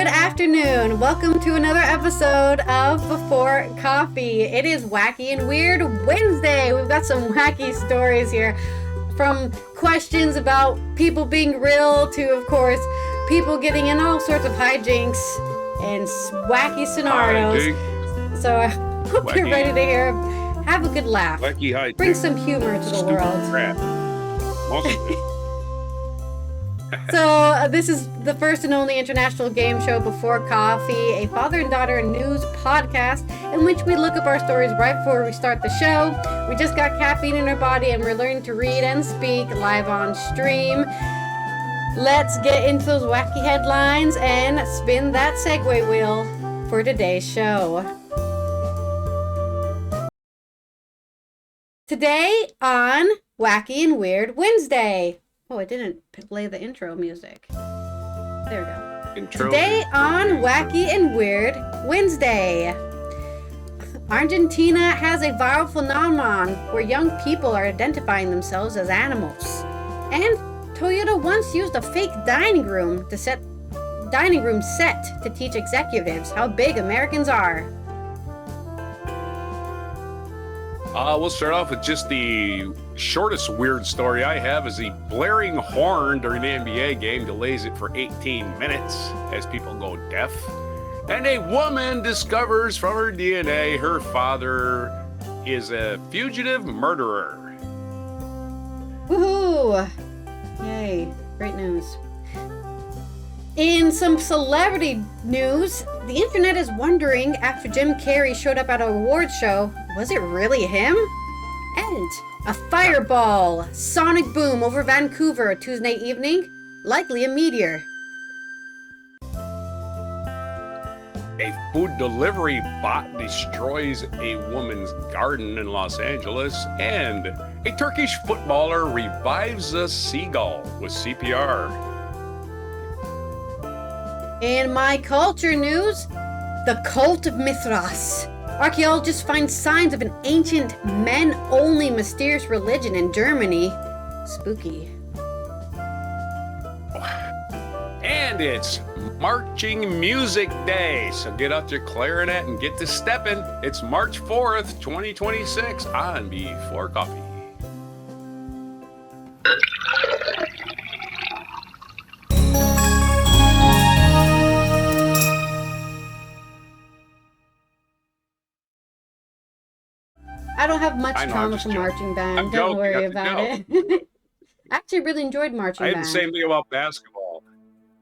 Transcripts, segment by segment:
Good afternoon. Welcome to another episode of Before Coffee. It is Wacky and Weird Wednesday. We've got some wacky stories here, from questions about people being real to, of course, people getting in all sorts of hijinks and wacky scenarios. So I hope you're ready to hear. Have a good laugh. Wacky hijinks. Bring some humor to the world. Crap. So this is the first and only international game show Before Coffee, a father and daughter news podcast in which we look up our stories right before we start the show. We just got caffeine in our body and we're learning to read and speak live on stream. Let's get into those wacky headlines and spin that segue wheel for today's show. Today on Wacky and Weird Wednesday. Oh, I didn't play the intro music. There we go. Intro. Today on Wacky and Weird Wednesday. Argentina has a viral phenomenon where young people are identifying themselves as animals. And Toyota once used a fake dining room set to teach executives how big Americans are. We'll start off with just the shortest weird story I have is the blaring horn during the NBA game delays it for 18 minutes as people go deaf. And a woman discovers from her DNA her father is a fugitive murderer. Woohoo! Yay, great news. In some celebrity news, the internet is wondering after Jim Carrey showed up at an awards show, was it really him? And a fireball, sonic boom over Vancouver Tuesday evening, likely a meteor. A food delivery bot destroys a woman's garden in Los Angeles, and a Turkish footballer revives a seagull with CPR. In my culture news, the cult of Mithras. Archaeologists find signs of an ancient, men-only mysterious religion in Germany. Spooky. And it's Marching Music Day, so get out your clarinet and get to stepping. It's March 4th, 2026 on Before Coffee. I don't have much trauma from marching band. Don't worry about it. I actually really enjoyed marching band. I had the same thing about basketball.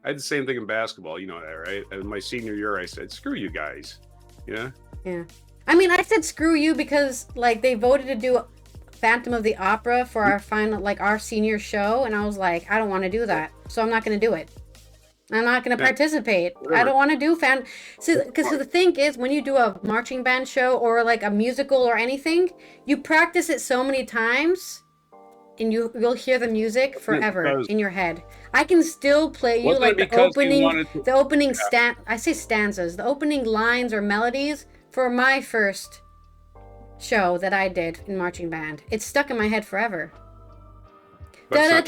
I had the same thing in basketball. You know that, right? In my senior year, I said, screw you guys. Yeah? Yeah. I mean, I said screw you because, like, they voted to do Phantom of the Opera for our final, like, our senior show. And I was like, I don't want to do that. So I'm not going to do it. I'm not going to participate. I don't want to do because the thing is, when you do a marching band show or like a musical or anything, you practice it so many times and you'll hear the music forever in your head. I can still play you like the opening stanzas, the opening lines or melodies for my first show that I did in marching band. It's stuck in my head forever. That's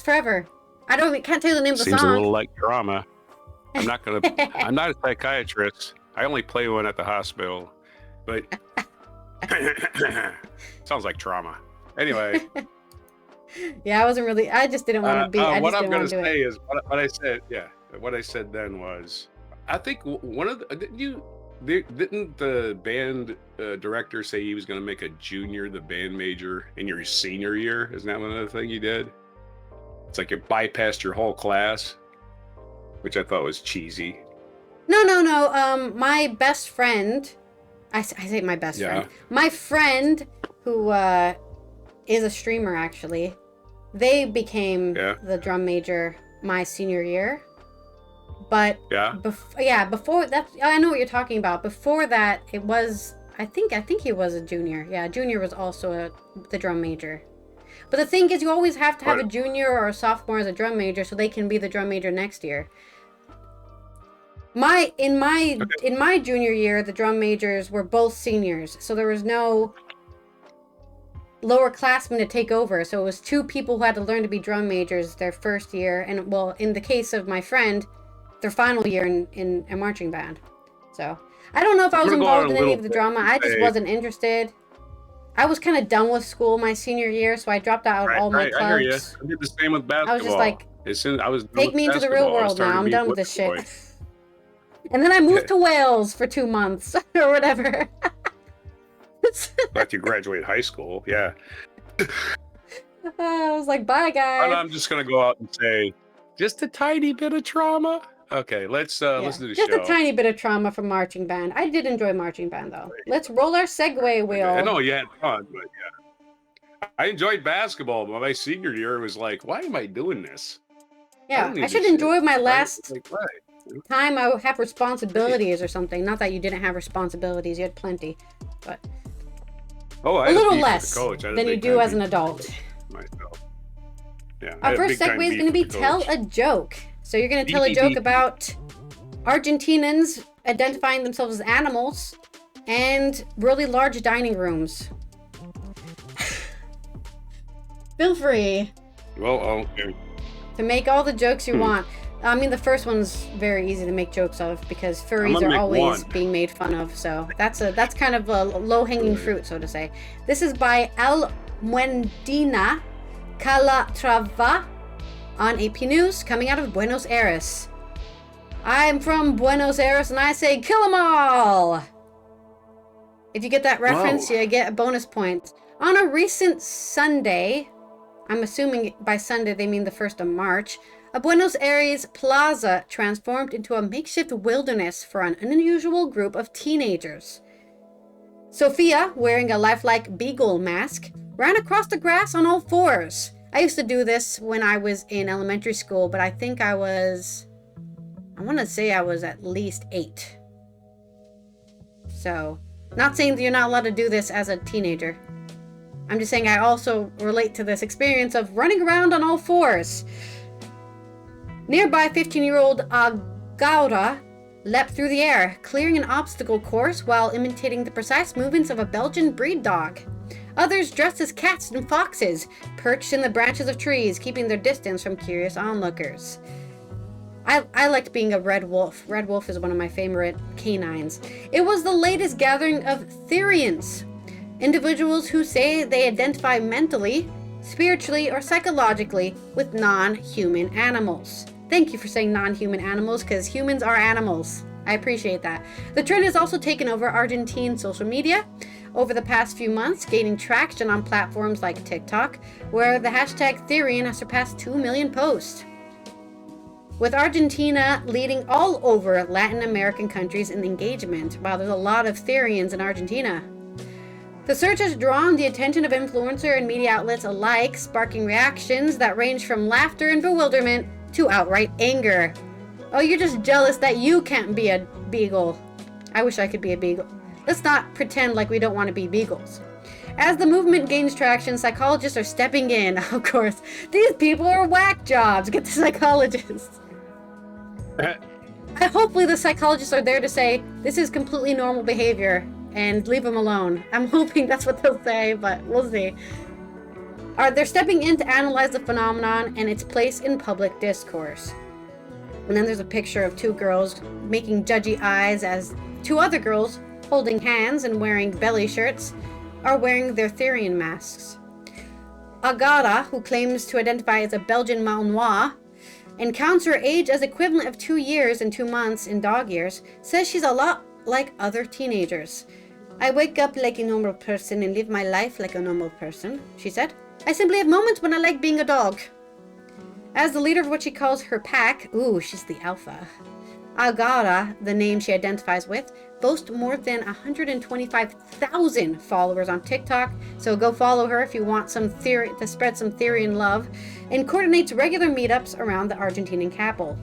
forever. Can't tell you the name of the song. Seems a little like drama. I'm not a psychiatrist. I only play one at the hospital. But sounds like trauma. Anyway. Yeah, I just didn't want to be. What I'm going to say is what I said. Yeah, what I said then was, I think one of the didn't the band director say he was going to make a junior the band major in your senior year? Isn't that one of the things you did? It's like it bypassed your whole class, which I thought was cheesy. No. My best friend, I say my best friend. My friend who is a streamer actually, they became the drum major my senior year. But before that, I know what you're talking about. Before that, it was I think he was a junior. Yeah, junior was also the drum major. But the thing is, you always have to have a junior or a sophomore as a drum major so they can be the drum major next year. In my junior year, the drum majors were both seniors, so there was no lower classmen to take over. So it was 2 people who had to learn to be drum majors their first year. And well, in the case of my friend, their final year in a marching band. So I don't know if I was involved in any of the drama. I just wasn't interested. I was kind of done with school my senior year, so I dropped out all my clubs. I hear you. I did the same with basketball. I was just like, take me into the real world now. I'm done with this shit. And then I moved to Wales for 2 months or whatever. After you graduate high school, yeah. I was like, bye, guys. And I'm just going to go out and say, just a tiny bit of trauma. Okay, let's do the show. Just a tiny bit of trauma from marching band. I did enjoy marching band, though. Let's roll our segue wheel. I know you had fun, but yeah. I enjoyed basketball, but my senior year was like, why am I doing this? Yeah, I should enjoy my last time I have responsibilities or something. Not that you didn't have responsibilities, you had plenty, but a little less than you do as an adult. Myself. Yeah, our first segue is going to be tell a joke. So you're going to tell a joke about Argentinians identifying themselves as animals and really large dining rooms. Feel free. Well, okay. To make all the jokes you want. I mean, the first one's very easy to make jokes of because furries are always being made fun of. So that's kind of a low-hanging fruit, so to say. This is by Almudena Calatrava on AP News, coming out of Buenos Aires. I'm from Buenos Aires, and I say, kill 'em all! If you get that reference, you get a bonus point. On a recent Sunday, I'm assuming by Sunday they mean the 1st of March, a Buenos Aires plaza transformed into a makeshift wilderness for an unusual group of teenagers. Sophia, wearing a lifelike beagle mask, ran across the grass on all 4s. I used to do this when I was in elementary school, but I think I want to say I was at least 8. So, not saying that you're not allowed to do this as a teenager. I'm just saying I also relate to this experience of running around on all 4s. Nearby 15-year-old Agaura leapt through the air, clearing an obstacle course while imitating the precise movements of a Belgian breed dog. Others dressed as cats and foxes, perched in the branches of trees, keeping their distance from curious onlookers. I liked being a red wolf. Red wolf is one of my favorite canines. It was the latest gathering of Therians, individuals who say they identify mentally, spiritually, or psychologically with non-human animals. Thank you for saying non-human animals, because humans are animals. I appreciate that. The trend has also taken over Argentine social media over the past few months, gaining traction on platforms like TikTok, where the hashtag Therian has surpassed 2 million posts. With Argentina leading all over Latin American countries in engagement. Wow, there's a lot of Therians in Argentina. The search has drawn the attention of influencer and media outlets alike, sparking reactions that range from laughter and bewilderment to outright anger. Oh, you're just jealous that you can't be a beagle. I wish I could be a beagle. Let's not pretend like we don't want to be beagles. As the movement gains traction, psychologists are stepping in. Of course, these people are whack jobs. Get the psychologists. Hopefully the psychologists are there to say, this is completely normal behavior, and leave them alone. I'm hoping that's what they'll say, but we'll see. They're stepping in to analyze the phenomenon and its place in public discourse. And then there's a picture of 2 girls making judgy eyes as 2 other girls, holding hands and wearing belly shirts, are wearing their Therian masks. Agara, who claims to identify as a Belgian Malinois, and counts her age as equivalent of 2 years and 2 months in dog years, says she's a lot like other teenagers. I wake up like a normal person and live my life like a normal person, she said. I simply have moments when I like being a dog. As the leader of what she calls her pack, she's the alpha. Agara, the name she identifies with, boasts more than 125,000 followers on TikTok, so go follow her if you want some theory to spread some theory and love, and coordinates regular meetups around the Argentinian capital.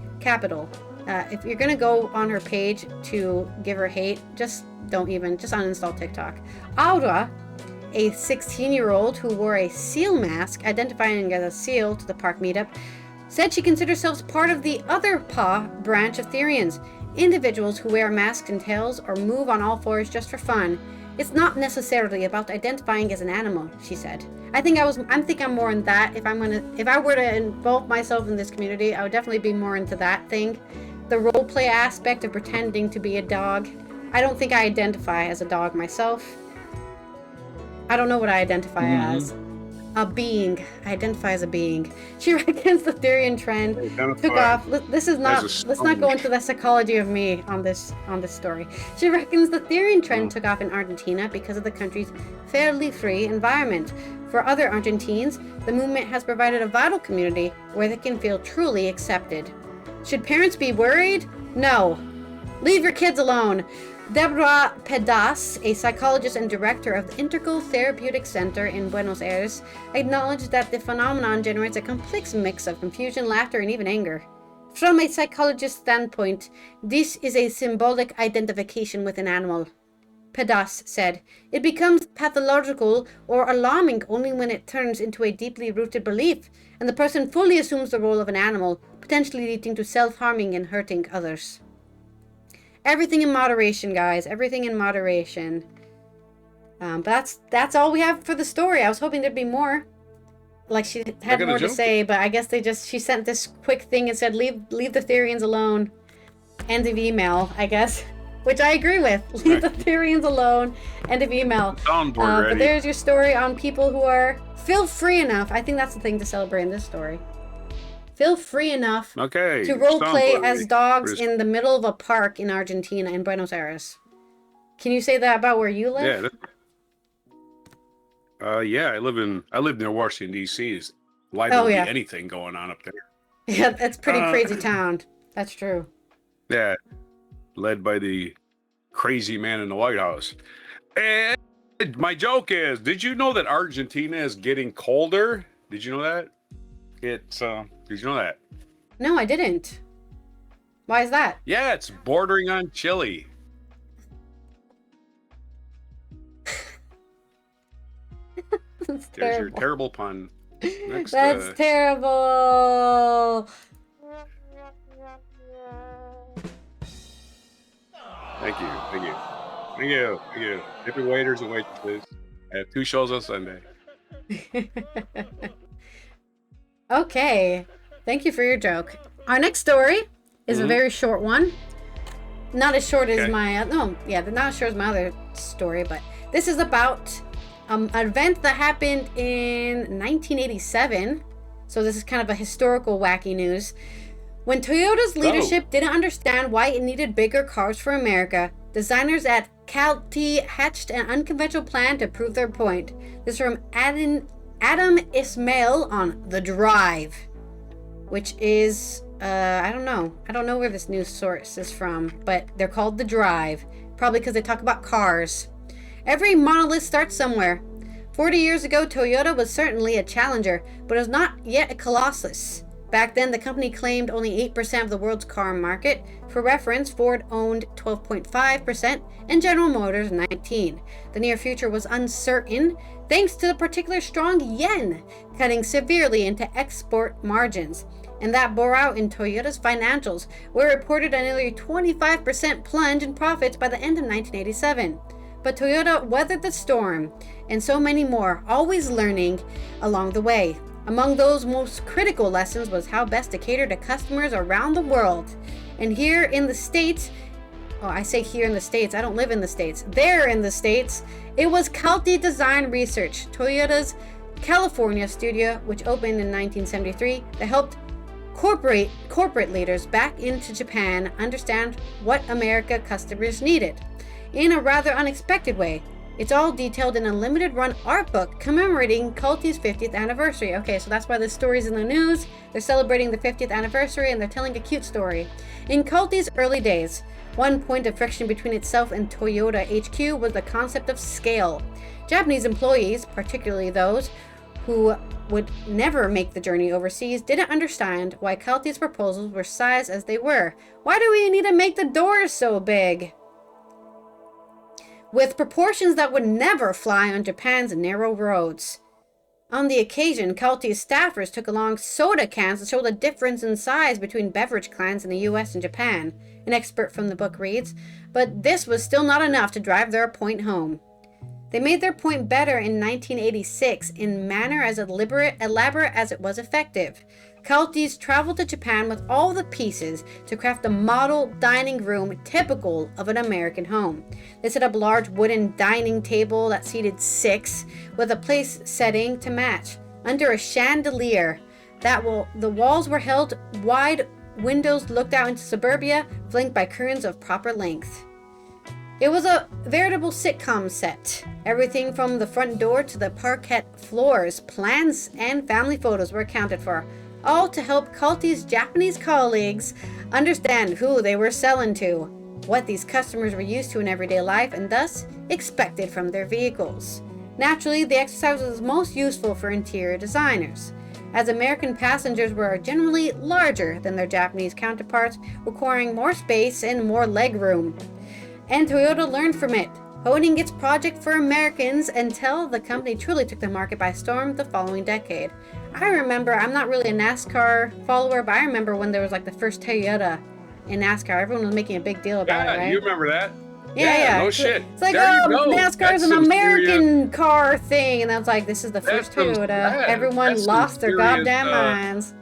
If you're gonna go on her page to give her hate, just uninstall TikTok. Aura, a 16-year-old who wore a seal mask, identifying as a seal to the park meetup, said she considers herself part of the other paw branch of Therians, individuals who wear masks and tails or move on all 4s just for fun. It's not necessarily about identifying as an animal, she said. I think I'm more in that. If I were to involve myself in this community, I would definitely be more into that thing. The role play aspect of pretending to be a dog. I don't think I identify as a dog myself. I don't know what I identify as. A being. I identify as a being. She reckons the Therian trend took off. Let's not go into the psychology of me on this story. She reckons the Therian trend took off in Argentina because of the country's fairly free environment. For other Argentines, the movement has provided a vital community where they can feel truly accepted. Should parents be worried? No. Leave your kids alone. Deborah Pedas, a psychologist and director of the Integral Therapeutic Center in Buenos Aires, acknowledged that the phenomenon generates a complex mix of confusion, laughter, and even anger. From a psychologist's standpoint, this is a symbolic identification with an animal. Pedas said, it becomes pathological or alarming only when it turns into a deeply rooted belief, and the person fully assumes the role of an animal, potentially leading to self-harming and hurting others. Everything in moderation, guys. Everything in moderation. But that's all we have for the story. I was hoping there'd be more. Like she had more to say, but I guess she sent this quick thing and said, leave the Therians alone. End of email, I guess. Which I agree with. Leave the Therians alone. End of email. But there's your story on people who feel free enough. I think that's the thing to celebrate in this story. Feel free enough to roleplay as dogs in the middle of a park in Argentina, in Buenos Can you say that about where you live? Yeah. I live near Washington D.C. There's liable to be anything going on up there. Yeah, that's pretty crazy town. That's true. Yeah, led by the crazy man in the White House. And my joke is, did you know that Argentina is getting colder? Did you know that? Did you know that? No, I didn't. Why is that? Yeah, it's bordering on Chile. There's your terrible pun. Next, That's terrible. Thank you. Different waiters and waitresses. I have 2 shows on Sunday. Okay. Thank you for your joke. Our next story is a very short one. Not as short as not as short as my other story, but this is about an event that happened in 1987. So this is kind of a historical wacky news. When Toyota's leadership didn't understand why it needed bigger cars for America, designers at Calty hatched an unconventional plan to prove their point. This is from Adam Ismail on The Drive, which is, I don't know where this news source is from, but they're called The Drive, probably because they talk about cars. Every monolith starts somewhere. 40 years ago, Toyota was certainly a challenger, but it was not yet a colossus. Back then, the company claimed only 8% of the world's car market. For reference, Ford owned 12.5% and General Motors 19%. The near future was uncertain, thanks to the particular strong yen, cutting severely into export margins. And that bore out in Toyota's financials, where it reported a nearly 25% plunge in profits by the end of 1987. But Toyota weathered the storm, and so many more, always learning along the way. Among those most critical lessons was how best to cater to customers around the world. And here in the States, I say here in the States, I don't live in the States. There in the States, it was Calty Design Research, Toyota's California studio, which opened in 1973, that helped corporate leaders back into Japan understand what America customers needed. In a rather unexpected way. It's all detailed in a limited run art book commemorating Calty's 50th anniversary. Okay, so that's why this story's in the news. They're celebrating the 50th anniversary and they're telling a cute story. In Calty's early days, one point of friction between itself and Toyota HQ was the concept of scale. Japanese employees, particularly those who would never make the journey overseas, didn't understand why Calty's proposals were sized as they were. Why do we need to make the doors so big? With proportions that would never fly on Japan's narrow roads. On the occasion, Calty's staffers took along soda cans to show the difference in size between beverage cans in the US and Japan, an expert from the book reads, but this was still not enough to drive their point home. They made their point better in 1986 in manner as elaborate as it was effective. Kelties traveled to Japan with all the pieces to craft a model dining room typical of an American home. They set up a large wooden dining table that seated 6 with a place setting to match. Under a chandelier, the walls were held wide, windows looked out into suburbia, flanked by curtains of proper length. It was a veritable sitcom set. Everything from the front door to the parquet floors, plans and family photos were accounted for, all to help Keltie's Japanese colleagues understand who they were selling to, what these customers were used to in everyday life, and thus expected from their vehicles. Naturally, the exercise was most useful for interior designers, as American passengers were generally larger than their Japanese counterparts, requiring more space and more leg room. And Toyota learned from it, honing its project for Americans until the company truly took the market by storm the following decade. I remember, I'm not really a NASCAR follower, but I remember when there was like the first Toyota in NASCAR. Everyone was making a big deal about it, right? You remember that? Yeah. No shit. It's like, there NASCAR is an American car thing. And I was like, this is the first Toyota. Everyone lost their goddamn minds.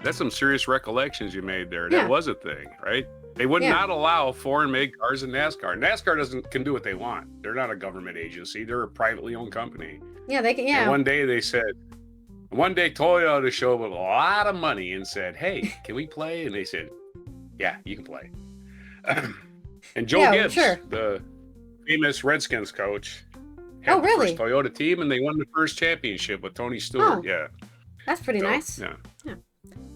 That's some serious recollections you made there. That was a thing, right? They would not allow foreign-made cars in NASCAR. NASCAR can do what they want. They're not a government agency. They're a privately owned company. Yeah, they can. Yeah. And one day Toyota showed up with a lot of money and said, "Hey, can we play?" And they said, "Yeah, you can play." And Joe Gibbs, the famous Redskins coach, had the first Toyota team, and they won the first championship with Tony Stewart. That's pretty nice. Yeah.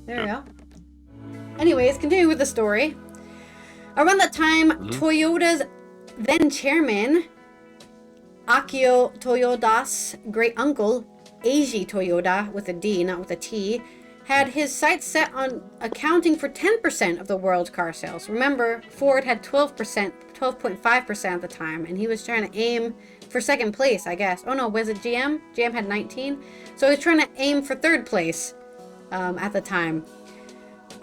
There you go. Anyways, continue with the story. Around that time, Toyota's then chairman, Akio Toyoda's great uncle, Eiji Toyoda, with a D, not with a T, had his sights set on accounting for 10% of the world's car sales. Remember, Ford had 12.5% at the time, and he was trying to aim for second place, I guess. Oh no, was it GM? GM had 19. So he was trying to aim for third place at the time.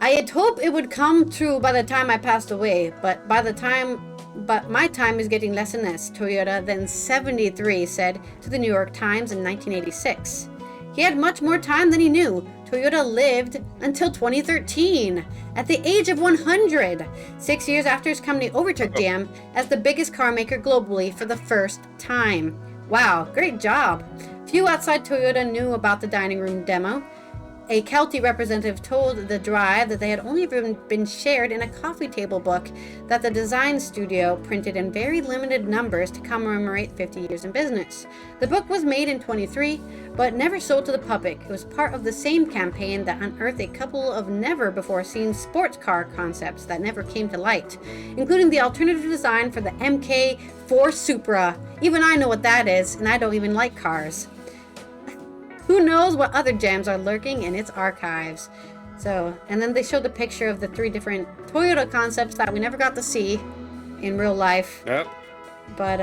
I had hoped it would come true by the time I passed away, but my time is getting less and less, Toyota, then 73, said to the New York Times in 1986. He had much more time than he knew. Toyota lived until 2013, at the age of 100, 6 years after his company overtook GM as the biggest car maker globally for the first time. Wow, great job. Few outside Toyota knew about the dining room demo. A Keltie representative told The Drive that they had only been shared in a coffee table book that the design studio printed in very limited numbers to commemorate 50 years in business. The book was made in 23, but never sold to the public. It was part of the same campaign that unearthed a couple of never-before-seen sports car concepts that never came to light, including the alternative design for the MK4 Supra. Even I know what that is, and I don't even like cars. Who knows what other gems are lurking in its archives. So, and then they showed the picture of the 3 different Toyota concepts that we never got to see in real life. Yep. But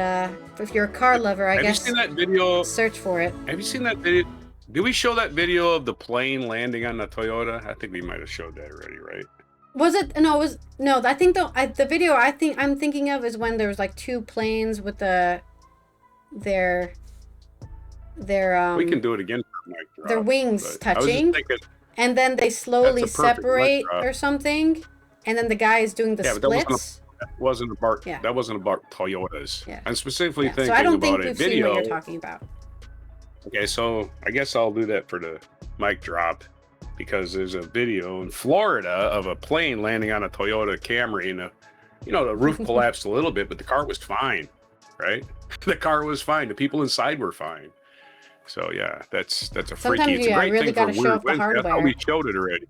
if you're a car lover, I guess have you seen that video? Search for it. Have you seen that video? Did we show that video of the plane landing on the Toyota? I think we might have showed that already, right? Was it? No, it was no. I think the video I'm thinking of is when there was like 2 planes with their we can do it again for Mike Drop, their wings touching, and then they slowly separate or something, and then the guy is doing the splits. That wasn't about Toyotas. Yeah. I'm specifically thinking so I don't about think a we've video. seen what you're talking about. Okay, so I guess I'll do that for the mic drop, because there's a video in Florida of a plane landing on a Toyota Camry, and the roof collapsed a little bit, but the car was fine, right? The car was fine. The people inside were fine. So yeah, that's a freaky. Sometimes it's a great really thing for show Weird off the Wednesday. hardware. I thought we showed it already.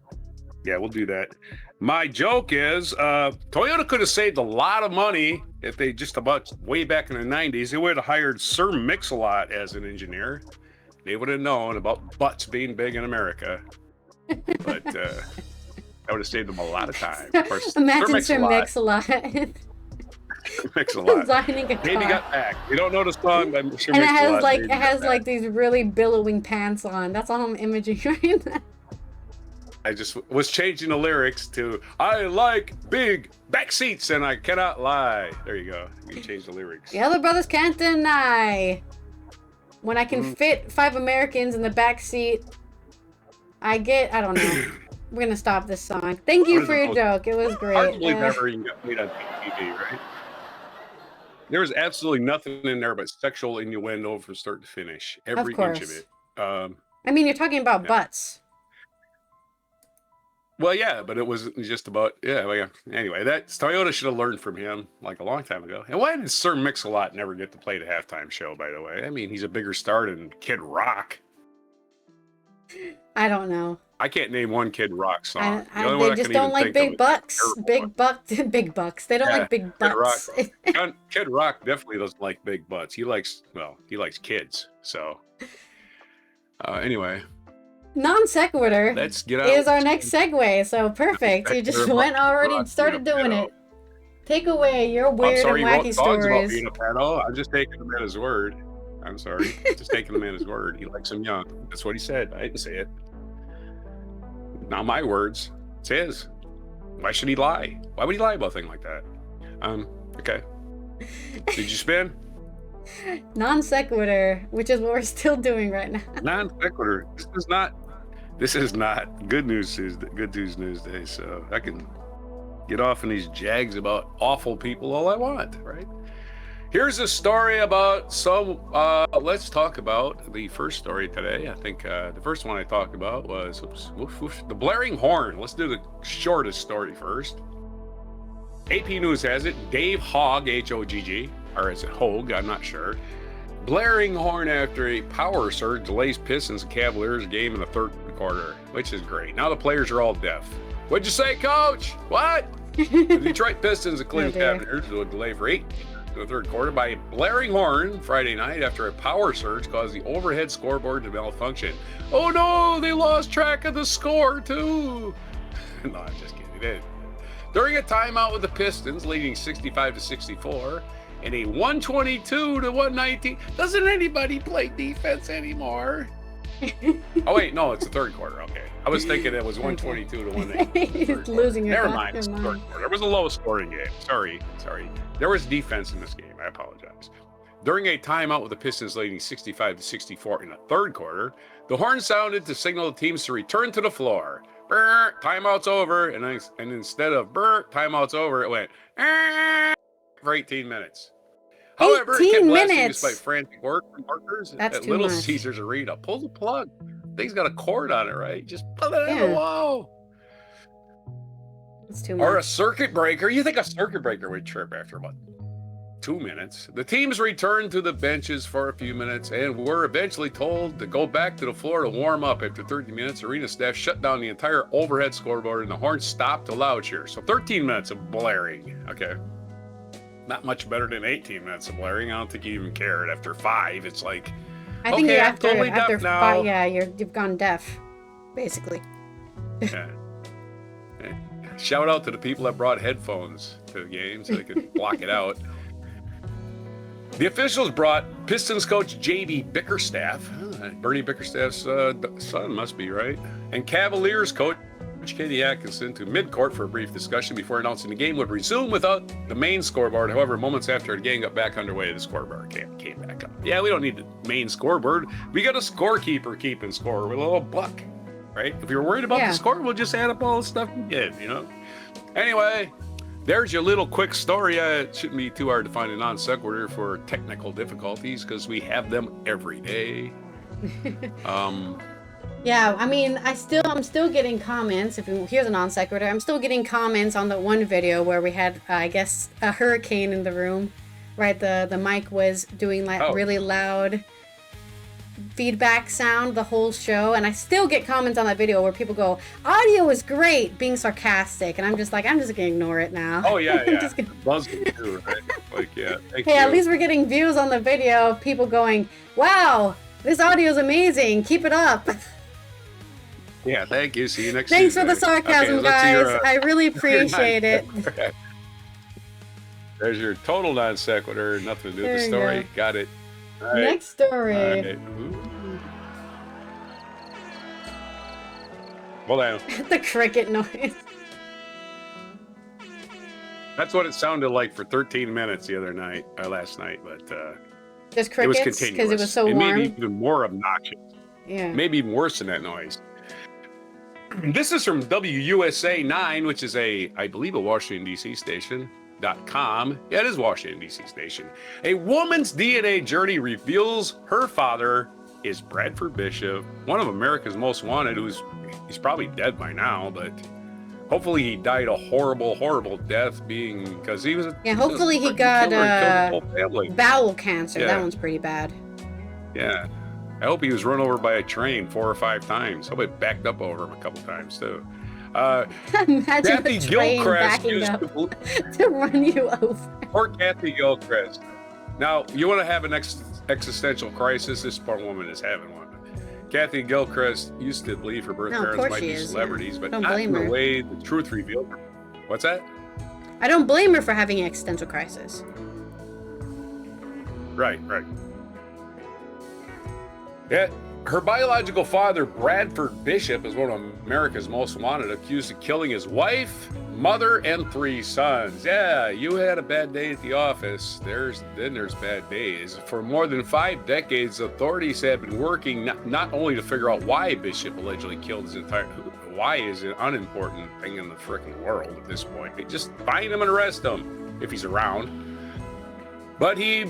Yeah, we'll do that. My joke is, Toyota could have saved a lot of money if they just about way back in the 90s, they would have hired Sir Mix-a-Lot as an engineer. They would have known about butts being big in America. But that would have saved them a lot it time. Of course, Imagine Sir Mix-a-Lot. Mix-a-Lot. Designing a car. Maybe got back. We don't know the song, but I'm sure and it has like these really billowing pants on. That's all I'm imaging right now. I just was changing the lyrics to "I like big back seats and I cannot lie." There you go. You change the lyrics. The other brothers can't deny. When I can fit 5 Americans in the back seat, I don't know. We're gonna stop this song. Thank you for your joke. It was great. Arguably never even got played on TV, right? There was absolutely nothing in there but sexual innuendo from start to finish. Every inch of it. I mean, you're talking about butts. Well, yeah, but it was just about Anyway, that Toyota should have learned from him like a long time ago. And why did Sir Mix-a-Lot never get to play the halftime show? By the way, I mean he's a bigger star than Kid Rock. I don't know. I can't name one Kid Rock song. They just don't like big bucks. Big bucks. They don't like big butts. Kid Rock definitely doesn't like big butts. He likes kids. So anyway. Non sequitur Let's get out. Is our next segue. So perfect. You just started doing it. Take away your weird and wacky stories. I'm just taking him at his word. I'm sorry. Just taking him at his word. He likes him young. That's what he said. I didn't say it. Not my words. It's his. Why should he lie? Why would he lie about a thing like that? Okay. Did you spin? Non sequitur, which is what we're still doing right now. Non sequitur. This is not good news Tuesday, so I can get off in these jags about awful people all I want, right? Here's a story about let's talk about the first story today. I think the first one I talked about was the blaring horn. Let's do the shortest story first. AP News has it. Dave Hogg, H-O-G-G, or is it Hogue? I'm not sure. Blaring horn after a power surge delays Pistons and Cavaliers game in the third quarter, which is great. Now the players are all deaf. What'd you say, Coach? What? The Detroit Pistons and Cleveland Cavaliers will delay for 8 in the third quarter by a blaring horn Friday night after a power surge caused the overhead scoreboard to malfunction. Oh no, they lost track of the score too. No, I'm just kidding. They did. During a timeout with the Pistons leading 65-64 and a 122-119. Doesn't anybody play defense anymore? Oh wait, no, it's the third quarter. Okay, I was thinking it was 122-119. He's losing your Never mind. It's the third quarter. It was a low scoring game. Sorry. There was defense in this game. I apologize. During a timeout with the Pistons leading 65-64 in the third quarter, the horn sounded to signal the teams to return to the floor. Brr, timeout's over, and instead of brr, timeout's over, it went for 18 minutes. However, it kept lasting despite frantic work from workers at Little Caesars Arena. Pull the plug. Thing's got a cord on it, right? Just pull it in the wall. It's too much. Or a circuit breaker. You think a circuit breaker would trip after about 2 minutes? The teams returned to the benches for a few minutes and were eventually told to go back to the floor to warm up. After 30 minutes, arena staff shut down the entire overhead scoreboard and the horn stopped to loud cheer. So 13 minutes of blaring. Okay. Not much better than 18 minutes of blaring. I don't think you even cared. After 5, it's like, I think okay, after totally deaf now. 5, yeah, you've gone deaf, basically. Yeah. Shout out to the people that brought headphones to the game so they could block it out. The officials brought Pistons coach J.B. Bickerstaff, Bernie Bickerstaff's son must be, right? And Cavaliers coach Katie Atkinson to midcourt for a brief discussion before announcing the game would resume without the main scoreboard. However, moments after the game got back underway, the scoreboard came back up. Yeah, we don't need the main scoreboard. We got a scorekeeper keeping score with a little buck, right? If you're worried about the score, we'll just add up all the stuff we did, you know? Anyway, there's your little quick story. It shouldn't be too hard to find a non sequitur for technical difficulties because we have them every day. Yeah, I mean, I'm still getting comments. Here's a non sequitur. I'm still getting comments on the one video where we had, I guess, a hurricane in the room, right? The mic was doing really loud feedback sound the whole show, and I still get comments on that video where people go, "Audio is great," being sarcastic, and I'm just gonna ignore it now. Oh yeah. Buzzing too, right? Like thank you. At least we're getting views on the video of people going, "Wow, this audio is amazing. Keep it up." Yeah, thank you. See you next Thanks Tuesday. for the sarcasm, guys. I really appreciate it. There's your total non sequitur. Nothing to do with the story. Go. Got it. All right. Next story. All right. Hold on. The cricket noise. That's what it sounded like for 13 minutes the other night, last night, but Just it was crickets continuous. because it was so It warm. made it even more obnoxious. Yeah. Maybe even worse than that noise. This is from WUSA 9, which is I believe a Washington, D.C. station.com. Yeah, it is Washington, D.C. station. A woman's DNA journey reveals her father is Bradford Bishop, one of America's most wanted, he's probably dead by now, but hopefully he died a horrible, horrible death because he was Hopefully he got bowel cancer. Yeah. That one's pretty bad. Yeah. I hope he was run over by a train 4 or 5 times. I hope it backed up over him a couple times too. Imagine Kathy a train Gilchrist backing up to run you over. Poor Kathy Gilchrist. Now, you want to have an existential crisis? This poor woman is having one. Kathy Gilchrist used to believe her birth parents might be celebrities, but not in the way the truth revealed her. What's that? I don't blame her for having an existential crisis. Right. Yeah, her biological father, Bradford Bishop, is one of America's most wanted, accused of killing his wife, mother, and 3 sons. Yeah, you had a bad day at the office. There's bad days. For more than 5 decades, authorities have been working not only to figure out why Bishop allegedly killed his entire... Why is an unimportant thing in the frickin' world at this point. They just find him and arrest him if he's around. But he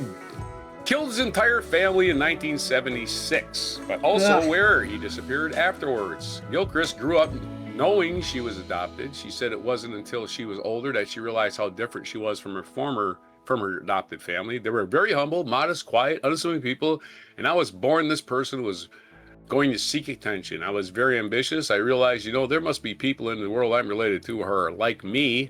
killed his entire family in 1976, but also where he disappeared afterwards. Gilchrist grew up knowing she was adopted. She said it wasn't until she was older that she realized how different she was from her adopted family. They were very humble, modest, quiet, unassuming people, and I was born this person was going to seek attention. I was very ambitious. I realized, there must be people in the world I'm related to who are like me.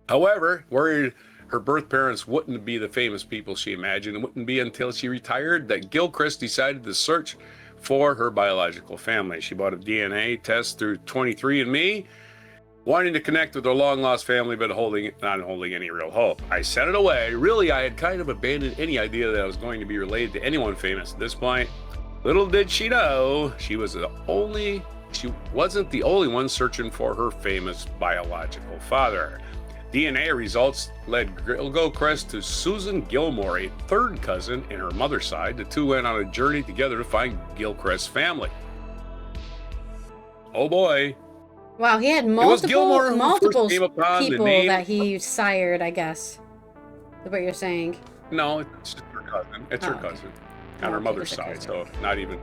However, worried her birth parents wouldn't be the famous people she imagined. It wouldn't be until she retired that Gilchrist decided to search for her biological family. She bought a DNA test through 23andMe, wanting to connect with her long-lost family, but not holding any real hope. I sent it away. Really, I had kind of abandoned any idea that I was going to be related to anyone famous at this point. Little did she know, she wasn't the only one searching for her famous biological father. DNA results led Gilchrist to Susan Gilmore, a 3rd cousin in her mother's side. The two went on a journey together to find Gilchrist's family. Oh boy. Wow, he had multiple people that he sired, I guess. Is what you're saying. No, it's her cousin. It's her cousin. On her mother's side, so not even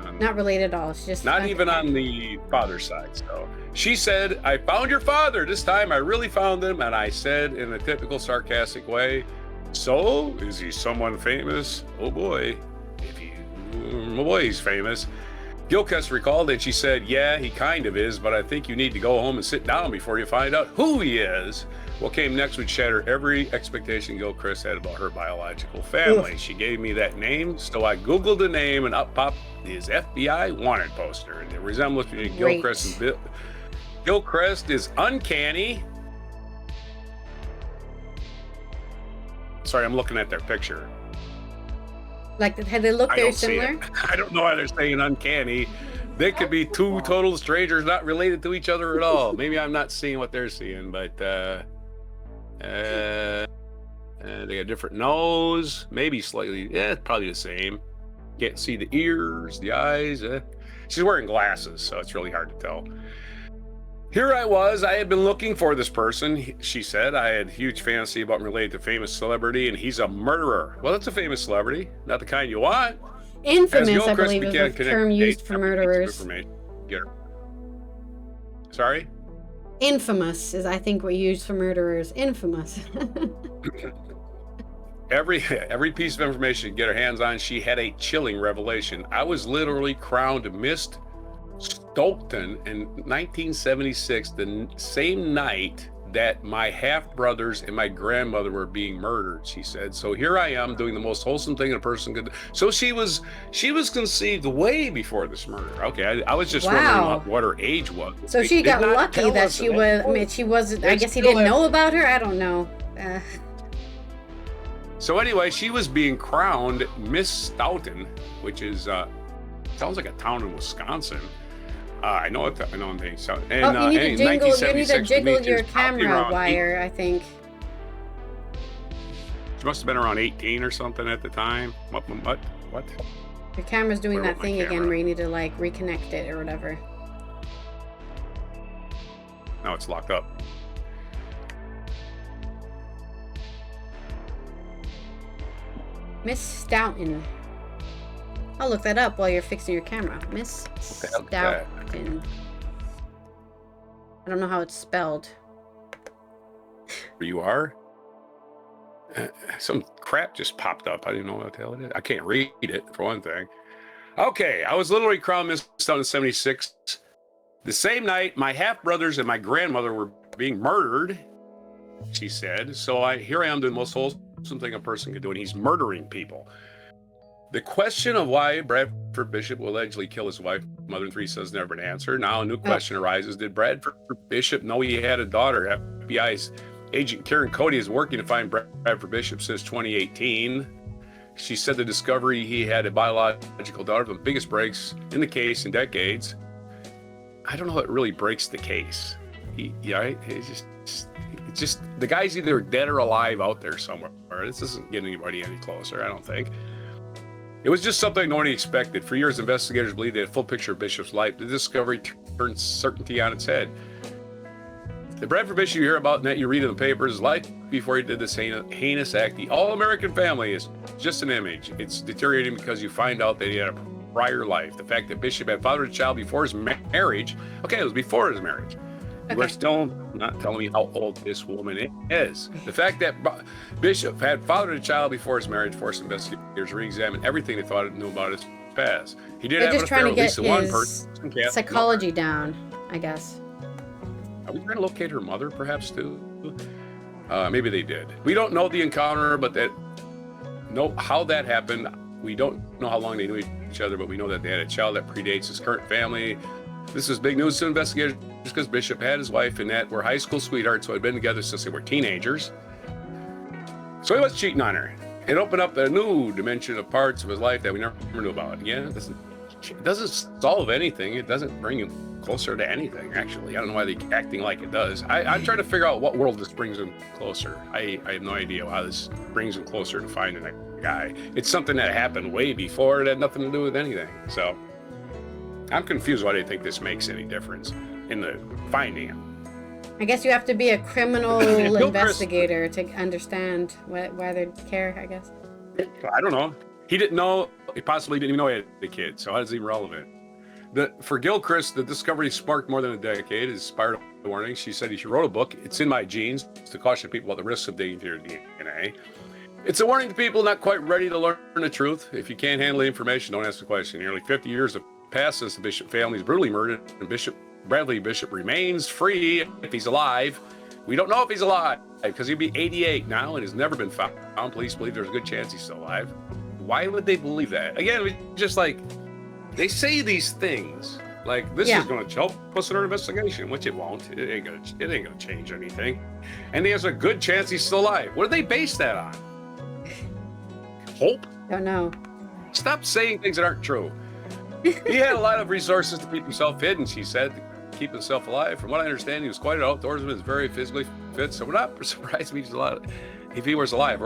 on... Not related at all. It's just... Not even on the father's side, so... She said, I found your father. This time I really found him, and I said in a typical sarcastic way, so, is he someone famous? Oh boy. He's famous. Gilchrist recalled that she said, yeah, he kind of is, but I think you need to go home and sit down before you find out who he is. What came next would shatter every expectation Gilchrist had about her biological family. She gave me that name, so I Googled the name, and up popped his FBI wanted poster. And the resemblance between Gilchrist and Gilchrist is uncanny. Sorry, I'm looking at their picture. Like, had they looked very similar? I don't know why they're saying uncanny. They could be 2 total strangers not related to each other at all. Maybe I'm not seeing what they're seeing, but they got a different nose, maybe slightly, probably the same. Can't see the ears, the eyes. She's wearing glasses, so it's really hard to tell. Here I was, I had been looking for this person, she said. I had huge fantasy about related to famous celebrity, and he's a murderer. Well, that's a famous celebrity, not the kind you want. Infamous, I believe, is the term used for murderers. Sorry? Infamous is, I think, what you use for murderers. Infamous. Every piece of information to get her hands on, she had a chilling revelation. I was literally crowned Miss Stockton in 1976, the same night that my half-brothers and my grandmother were being murdered, she said. So here I am doing the most wholesome thing a person could do. So she was conceived way before this murder. Okay, I was just wondering what her age was. So she got lucky that she was, she wasn't, I guess he didn't know about her? I don't know. So anyway, she was being crowned Miss Stockton, which is, sounds like a town in Wisconsin. I know what I know they sound. Oh, And you need to jingle. You need to 1976 jiggle your she's probably camera around wire. I think. She must have been around 18 or something at the time. What? Your camera's doing Where that went my thing again camera? where you need to like reconnect it or whatever. Now it's locked up. Miss Stoughton. I'll look that up while you're fixing your camera. Miss the hell is that? Stoughton. I don't know how it's spelled. Where you are? Some crap just popped up. I didn't know what the hell it is. I can't read it, for one thing. Okay, I was literally crowned Miss Stoughton in 76. The same night, my half-brothers and my grandmother were being murdered, she said. So here I am doing the most wholesome thing a person could do, and he's murdering people. The question of why Bradford Bishop will allegedly kill his wife, mother, and 3 sons never been answered. Now a new question arises. Did Bradford Bishop know he had a daughter? FBI's Agent Karen Cody is working to find Bradford Bishop since 2018. She said the discovery he had a biological daughter, the biggest breaks in the case in decades. I don't know if it really breaks the case. It's just the guy's either dead or alive out there somewhere. This isn't getting anybody any closer, I don't think. It was just something nobody expected. For years, investigators believed they had a full picture of Bishop's life. The discovery turned certainty on its head. The Bradford Bishop you hear about and that you read in the papers, life before he did this heinous act. The all-American family is just an image. It's deteriorating because you find out that he had a prior life. The fact that Bishop had fathered a child before his marriage. Okay, it was before his marriage. Okay. We're still not telling me how old this woman is. The fact that Bishop had fathered a child before his marriage forced investigators to re-examine everything they thought knew about his past. He did have an affair with at least one person. Psychology down, I guess. Are we trying to locate her mother, perhaps, too? Maybe they did. We don't know the encounter, but know how that happened. We don't know how long they knew each other, but we know that they had a child that predates his current family. This is big news to investigators because Bishop had his wife and that were high school sweethearts who had been together since they were teenagers. So he was cheating on her. It opened up a new dimension of parts of his life that we never knew about. Again, it doesn't solve anything. It doesn't bring him closer to anything, actually. I don't know why they're acting like it does. I'm trying to figure out what world this brings him closer. I have no idea how this brings him closer to finding a guy. It's something that happened way before. It had nothing to do with anything. So I'm confused why they think this makes any difference in the finding him. I guess you have to be a criminal investigator to understand why they care, I guess. I don't know. He didn't know. He possibly didn't even know he had a kid. So how is it even relevant? For Gilchrist, the discovery sparked more than a decade. It inspired a warning. She said she wrote a book. It's in my genes to caution people about the risks of digging through your DNA. It's a warning to people not quite ready to learn the truth. If you can't handle the information, don't ask the question. Nearly 50 years have passed since the Bishop family is brutally murdered, and Bradley Bishop remains free if he's alive. We don't know if he's alive because he'd be 88 now and has never been found. Police believe there's a good chance he's still alive. Why would they believe that? Again, just like they say these things like this is going to help us in our investigation, which it won't. It ain't gonna change anything. And he has a good chance he's still alive. What do they base that on? Hope? Don't know. Stop saying things that aren't true. He had a lot of resources to keep himself hidden, she said, to keep himself alive. From what I understand, he was quite an outdoorsman, is very physically fit, so we're not surprised if he was alive.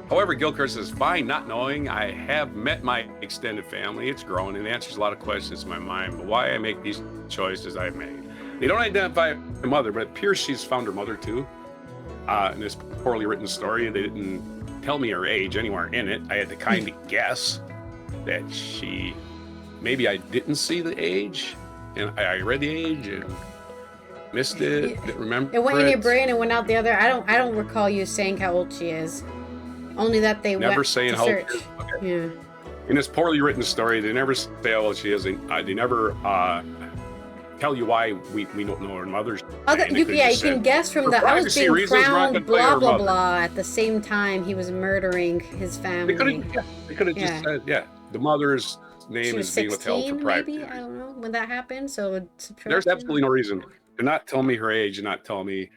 However, Gilchrist is fine not knowing. I have met my extended family. It's grown and answers a lot of questions in my mind, but why I make these choices I've made. They don't identify the mother, but it appears she's found her mother too. In this poorly written story, they didn't tell me her age anywhere in it. I had to kind of guess that maybe I didn't see the age, and I read the age and missed it, didn't remember it. It went in your brain and went out the other. I don't recall you saying how old she is. Only that they never went saying to how search. old. Okay. Yeah. In this poorly written story, they never say how old she is. They never tell you why we don't know her mother's name. You can guess from the I was being crowned blah blah blah at the same time he was murdering his family. They could have just said, the mother's name is being withheld for private. Maybe, I don't know when that happened. So there's absolutely no reason to not tell me her age and not tell me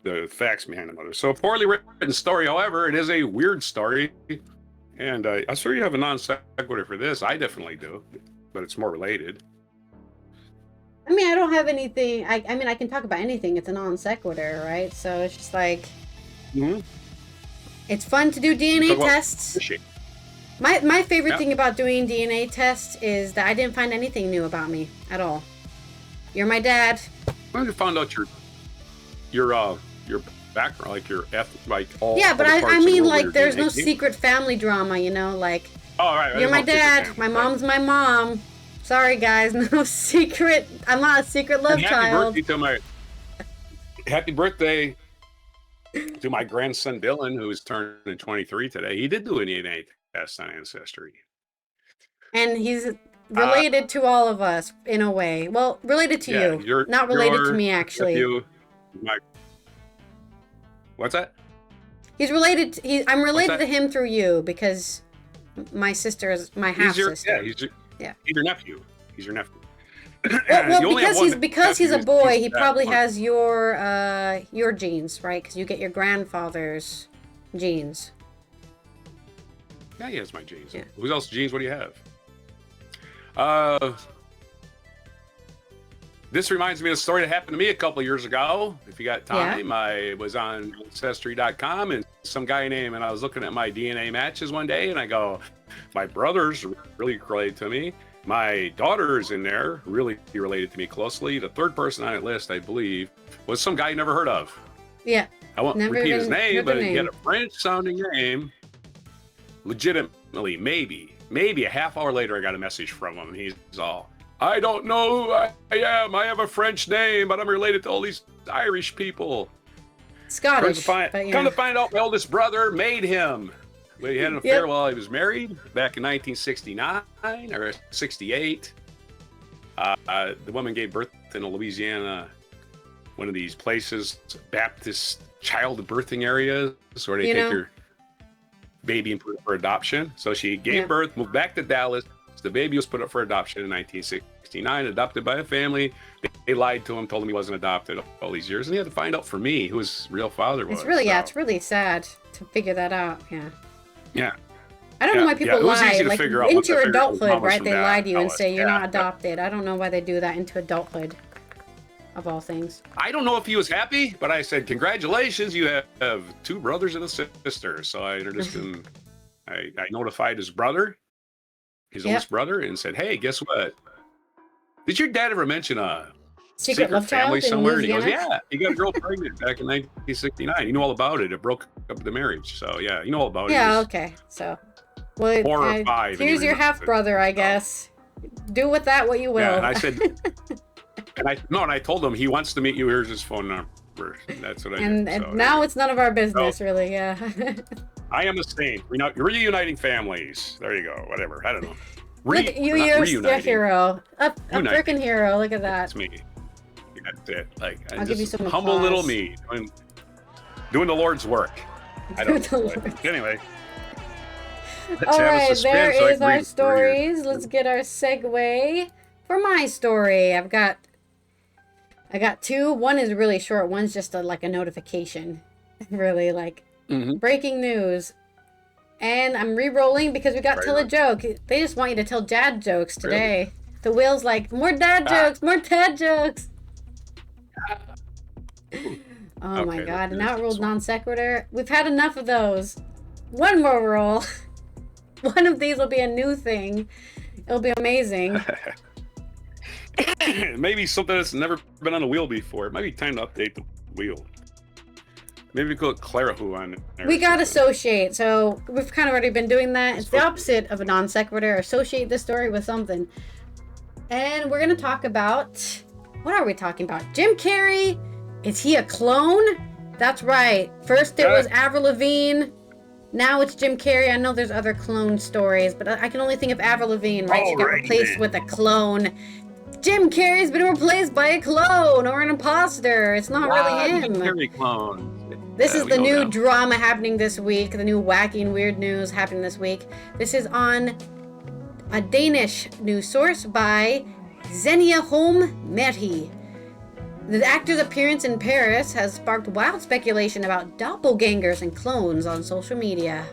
the facts behind the mother. So a poorly written story, however, it is a weird story. And I'm sure you have a non sequitur for this. I definitely do, but it's more related. I mean, I don't have anything. I mean, I can talk about anything. It's a non sequitur, right? So it's just like, it's fun to do DNA tests. My favorite thing about doing DNA tests is that I didn't find anything new about me at all. You're my dad. When you found out your background, like your like all. Yeah, but all the I parts mean, of where like, your there's DNA no came secret family drama, you know, like. Oh, right. You're my dad. My mom's my mom. Sorry, guys. No secret. I'm not a secret love child. Happy birthday to my grandson Dylan, who's turning 23 today. He did do an DNA test on Ancestry. And he's related to all of us in a way. Well, related to you. Not related to me, actually. What's that? He's related. I'm related to him through you because my sister is my half sister. He's your nephew. He's your nephew. Well, because he's a boy, he probably has your genes, right? Because you get your grandfather's genes. Yeah, he has my genes. Yeah. Whose else genes? What do you have? This reminds me of a story that happened to me a couple of years ago. If you got time, I was on Ancestry.com and some guy named, and I was looking at my DNA matches one day, and I go, my brother's really related to me. My daughter's in there, really related to me closely. The third person on that list, I believe, was some guy I never heard of. Yeah. I won't repeat his name, but he had a French-sounding name. Legitimately, maybe a half hour later, I got a message from him. He's all, I don't know who I am. I have a French name, but I'm related to all these Irish people. Scottish. Come to find out, my oldest brother made him. He had an affair while he was married back in 1969 or 68. The woman gave birth in Louisiana, one of these places, Baptist child birthing areas, where they take your baby and put it for adoption. So she gave birth, moved back to Dallas. The baby was put up for adoption in 1969, adopted by a family. They lied to him, told him he wasn't adopted all these years, and he had to find out for me who his real father was. It's really, it's really sad to figure that out. Yeah. I don't know why people lie. Like, into your adulthood, right? They lie to you and say you're not adopted. I don't know why they do that into adulthood, of all things. I don't know if he was happy, but I said, congratulations, you have two brothers and a sister. So I introduced him. I notified his brother, his oldest brother, and said, hey, guess what? Did your dad ever mention a secret love family child somewhere? And he goes, yeah, he got a girl pregnant back in 1969. You knew all about it. It broke up the marriage. So yeah, you know all about it. Yeah, okay. So, well, 4 or 5. Here's your half brother, I guess. Do with that what you will. Yeah, and I said, and I told him he wants to meet you. Here's his phone number. That's what I did. And now it's none of our business, really. Yeah. I am the same. We're not reuniting families. There you go. Whatever. I don't know. You're a hero. A freaking hero. Look at that. That's me. That's it. Like, I'll give you some humble applause. little me doing the Lord's work. I don't know. Anyway. All right, there is our stories. Let's get our segue for my story. I got two. One is really short. One's just like a notification. Really, like breaking news. And I'm re-rolling because we got tell a joke. They just want you to tell dad jokes today. Really? The wheel's like, more dad jokes, more dad jokes. Oh my god, an outrolled non sequitur. We've had enough of those. One more roll. One of these will be a new thing. It'll be amazing. Maybe something that's never been on a wheel before. It might be time to update the wheel. Maybe we call it Clarihu on it. We got associate, so we've kind of already been doing that. It's the opposite of a non sequitur. Associate the story with something. And we're going to talk about... What are we talking about? Jim Carrey? Is he a clone? That's right. First it was Avril Lavigne. Now it's Jim Carrey. I know there's other clone stories, but I can only think of Avril Lavigne, right? She got replaced with a clone. Jim Carrey's been replaced by a clone or an imposter. It's not really him. Jim Carrey clone. This is the new drama happening this week. The new Wacky and Weird news happening this week. This is on a Danish news source by Xenia Holm Merhi. The actor's appearance in Paris has sparked wild speculation about doppelgangers and clones on social media.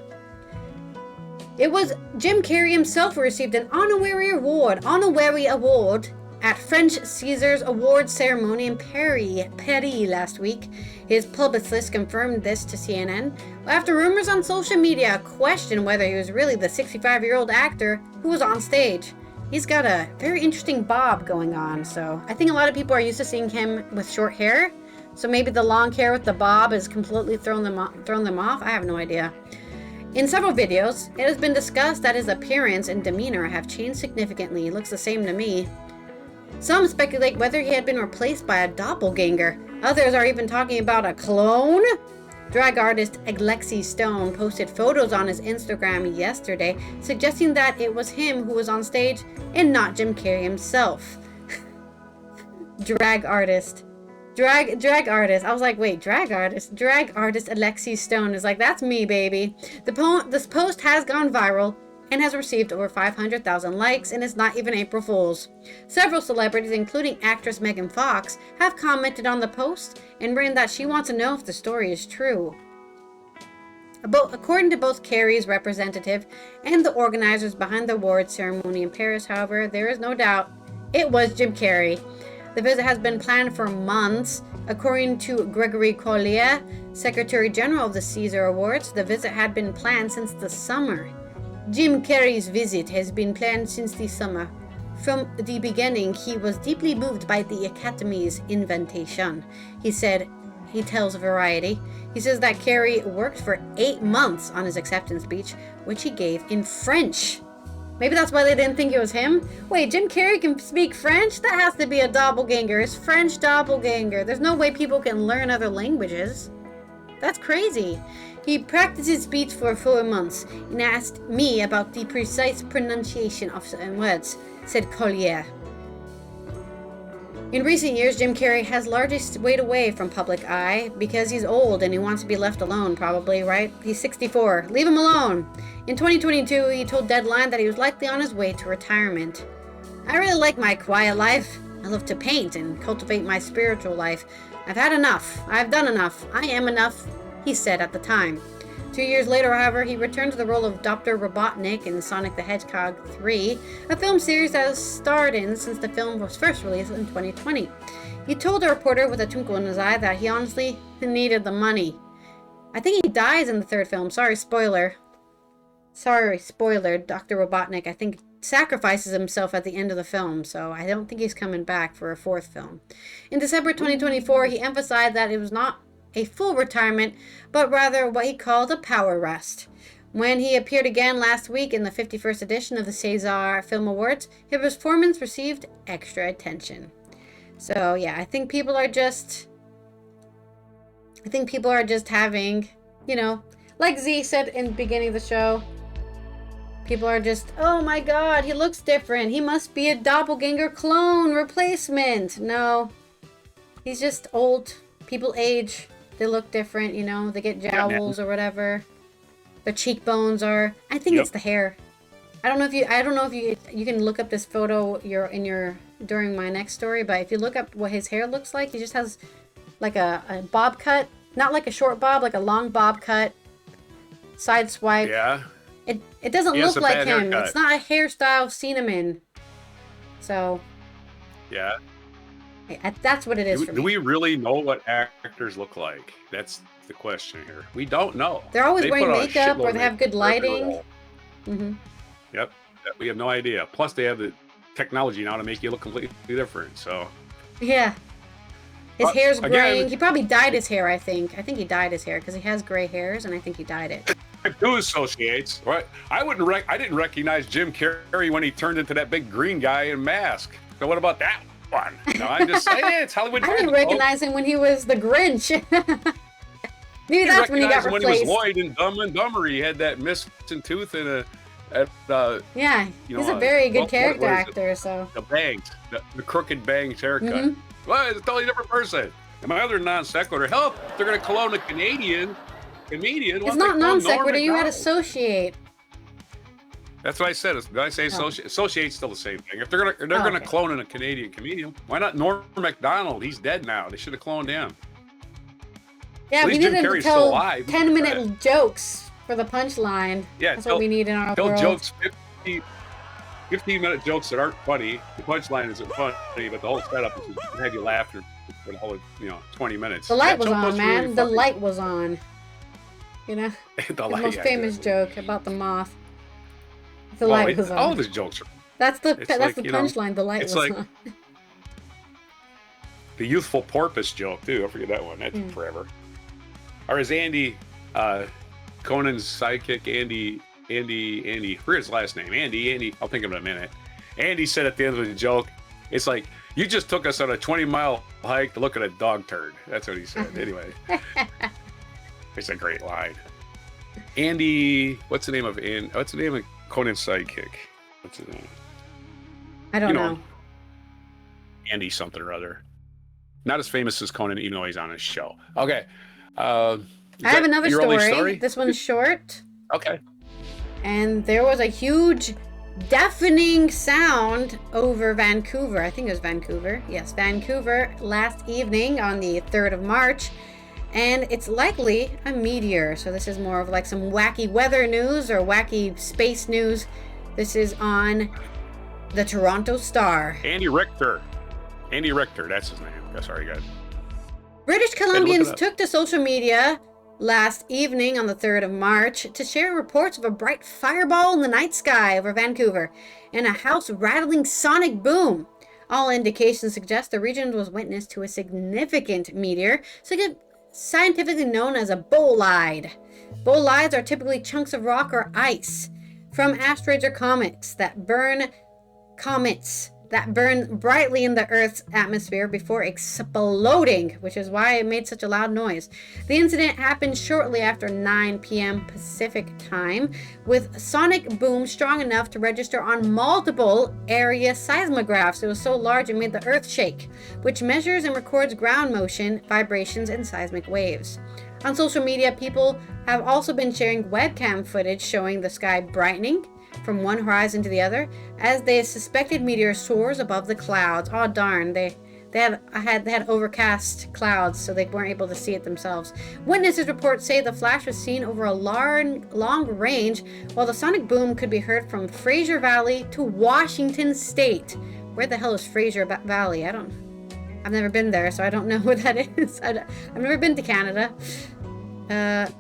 It was Jim Carrey himself who received an honorary award at French Caesars Awards ceremony in Paris last week. His publicist confirmed this to CNN after rumors on social media questioned whether he was really the 65-year-old actor who was on stage. He's got a very interesting bob going on, so I think a lot of people are used to seeing him with short hair. So maybe the long hair with the bob has completely thrown them off. I have no idea. In several videos, it has been discussed that his appearance and demeanor have changed significantly. He looks the same to me. Some speculate whether he had been replaced by a doppelganger. Others are even talking about a clone. Drag artist Alexi Stone posted photos on his Instagram yesterday, suggesting that it was him who was on stage and not Jim Carrey himself. Drag artist. I was like, wait, drag artist? Drag artist Alexi Stone is like, that's me, baby. This post has gone viral and has received over 500,000 likes and is not even April Fool's. Several celebrities, including actress Megan Fox, have commented on the post and written that she wants to know if the story is true. According to both Carrey's representative and the organizers behind the awards ceremony in Paris, however, there is no doubt it was Jim Carrey. The visit has been planned for months. According to Gregory Collier, Secretary General of the Caesar Awards, the visit had been planned since the summer. Jim Carrey's visit has been planned since the summer. From the beginning, he was deeply moved by the Academy's invitation, he said. He tells Variety. He says that Carrey worked for 8 months on his acceptance speech, which he gave in French. Maybe that's why they didn't think it was him? Wait, Jim Carrey can speak French? That has to be a doppelganger. It's French doppelganger. There's no way people can learn other languages. That's crazy. He practiced his speech for 4 months and asked me about the precise pronunciation of certain words, said Collier. In recent years, Jim Carrey has largely stayed away from public eye because he's old and he wants to be left alone, probably, right? He's 64. Leave him alone. In 2022, he told Deadline that he was likely on his way to retirement. I really like my quiet life. I love to paint and cultivate my spiritual life. I've had enough. I've done enough. I am enough, he said at the time. 2 years later, however, he returned to the role of Dr. Robotnik in Sonic the Hedgehog 3, a film series that has starred in since the film was first released in 2020. He told a reporter with a twinkle in his eye that he honestly needed the money. I think he dies in the third film. Sorry, spoiler. Dr. Robotnik, I think, sacrifices himself at the end of the film, so I don't think he's coming back for a fourth film. In December 2024, he emphasized that it was not a full retirement, but rather what he called a power rest. When he appeared again last week in the 51st edition of the César Film Awards, his performance received extra attention. So yeah, I think people are just having, like Z said in the beginning of the show, people are just, oh my god, he looks different. He must be a doppelganger clone replacement. No, he's just old. People age. They look different, they get jowls or whatever. Their cheekbones are, I think it's the hair. I don't know if you can look up this photo during my next story, but if you look up what his hair looks like, he just has like a bob cut, not like a short bob, like a long bob cut, side swipe. Yeah. It doesn't look like him. Haircut. It's not a hairstyle I've seen him in. So. Yeah. That's what it is for me. Do we really know what actors look like? That's the question here. We don't know. They're always wearing makeup or they have good lighting. Mm-hmm. Yep. We have no idea. Plus, they have the technology now to make you look completely different. So. Yeah. His hair's graying. He probably dyed his hair, I think. I think he dyed his hair because he has gray hairs, and I think he dyed it. Who associates? Right? I didn't recognize Jim Carrey when he turned into that big green guy in Mask. So what about that one? I'm just saying, it's Hollywood. I didn't recognize him when he was the Grinch. Maybe that's when he got replaced. When he was Lloyd in Dumb and Dumber, he had that missing tooth and yeah, he's a very good character actor. So the bangs, the crooked bangs haircut. Mm-hmm. Well, it's a totally different person. And my other non sequitur, hell, they're going to clone a Canadian comedian. It's not non sequitur. You had associate. That's what I said. Did I say associate? Associate's still the same thing. If they're gonna clone a Canadian comedian, why not Norm Macdonald? He's dead now. They should have cloned him. Yeah, we need him to tell 10-minute jokes for the punchline. Yeah, that's what we need in our tell world. Jokes 15-minute jokes that aren't funny. The punchline isn't funny, but the whole setup is to have you laugh for the whole 20 minutes. The light That was joke on, man. really The funny. light was on. You know, The his most famous joke about the moth. The Well, light was on. all of his jokes are. That's the It's like, punchline. The light it's was like- on. The youthful porpoise joke too. I forget that one. That's forever. Or is Andy, Conan's sidekick, Andy. Where's his last name? Andy. I'll think of it in a minute. Andy said at the end of the joke, it's like, you just took us on a 20-mile hike to look at a dog turd. That's what he said. Anyway, it's a great line. Andy, what's the name of Conan's sidekick? What's his name? I don't know. Andy something or other. Not as famous as Conan, even though he's on his show. Okay. I have another story. This one's short. Okay. And there was a huge, deafening sound over Vancouver. I think it was Vancouver. Yes, Vancouver last evening on the 3rd of March. And it's likely a meteor. So this is more of like some wacky weather news or wacky space news. This is on the Toronto Star. Andy Richter, that's his name. Sorry, guys. British Columbians took to social media last evening on the 3rd of March to share reports of a bright fireball in the night sky over Vancouver and a house-rattling sonic boom. All indications suggest the region was witness to a significant meteor, scientifically known as a bolide. Bolides are typically chunks of rock or ice from asteroids or comets that burn brightly in the Earth's atmosphere before exploding, which is why it made such a loud noise. The incident happened shortly after 9 p.m. Pacific time, with sonic boom strong enough to register on multiple area seismographs. It was so large it made the Earth shake, which measures and records ground motion, vibrations, and seismic waves. On social media, people have also been sharing webcam footage showing the sky brightening from one horizon to the other as the suspected meteor soars above the clouds. Oh darn, they had overcast clouds, so they weren't able to see it themselves. Witnesses reports say the flash was seen over a long range, while the sonic boom could be heard from Fraser Valley to Washington State. Where the hell is Fraser Valley? I've never been there, so I don't know what that is. I've never been to Canada.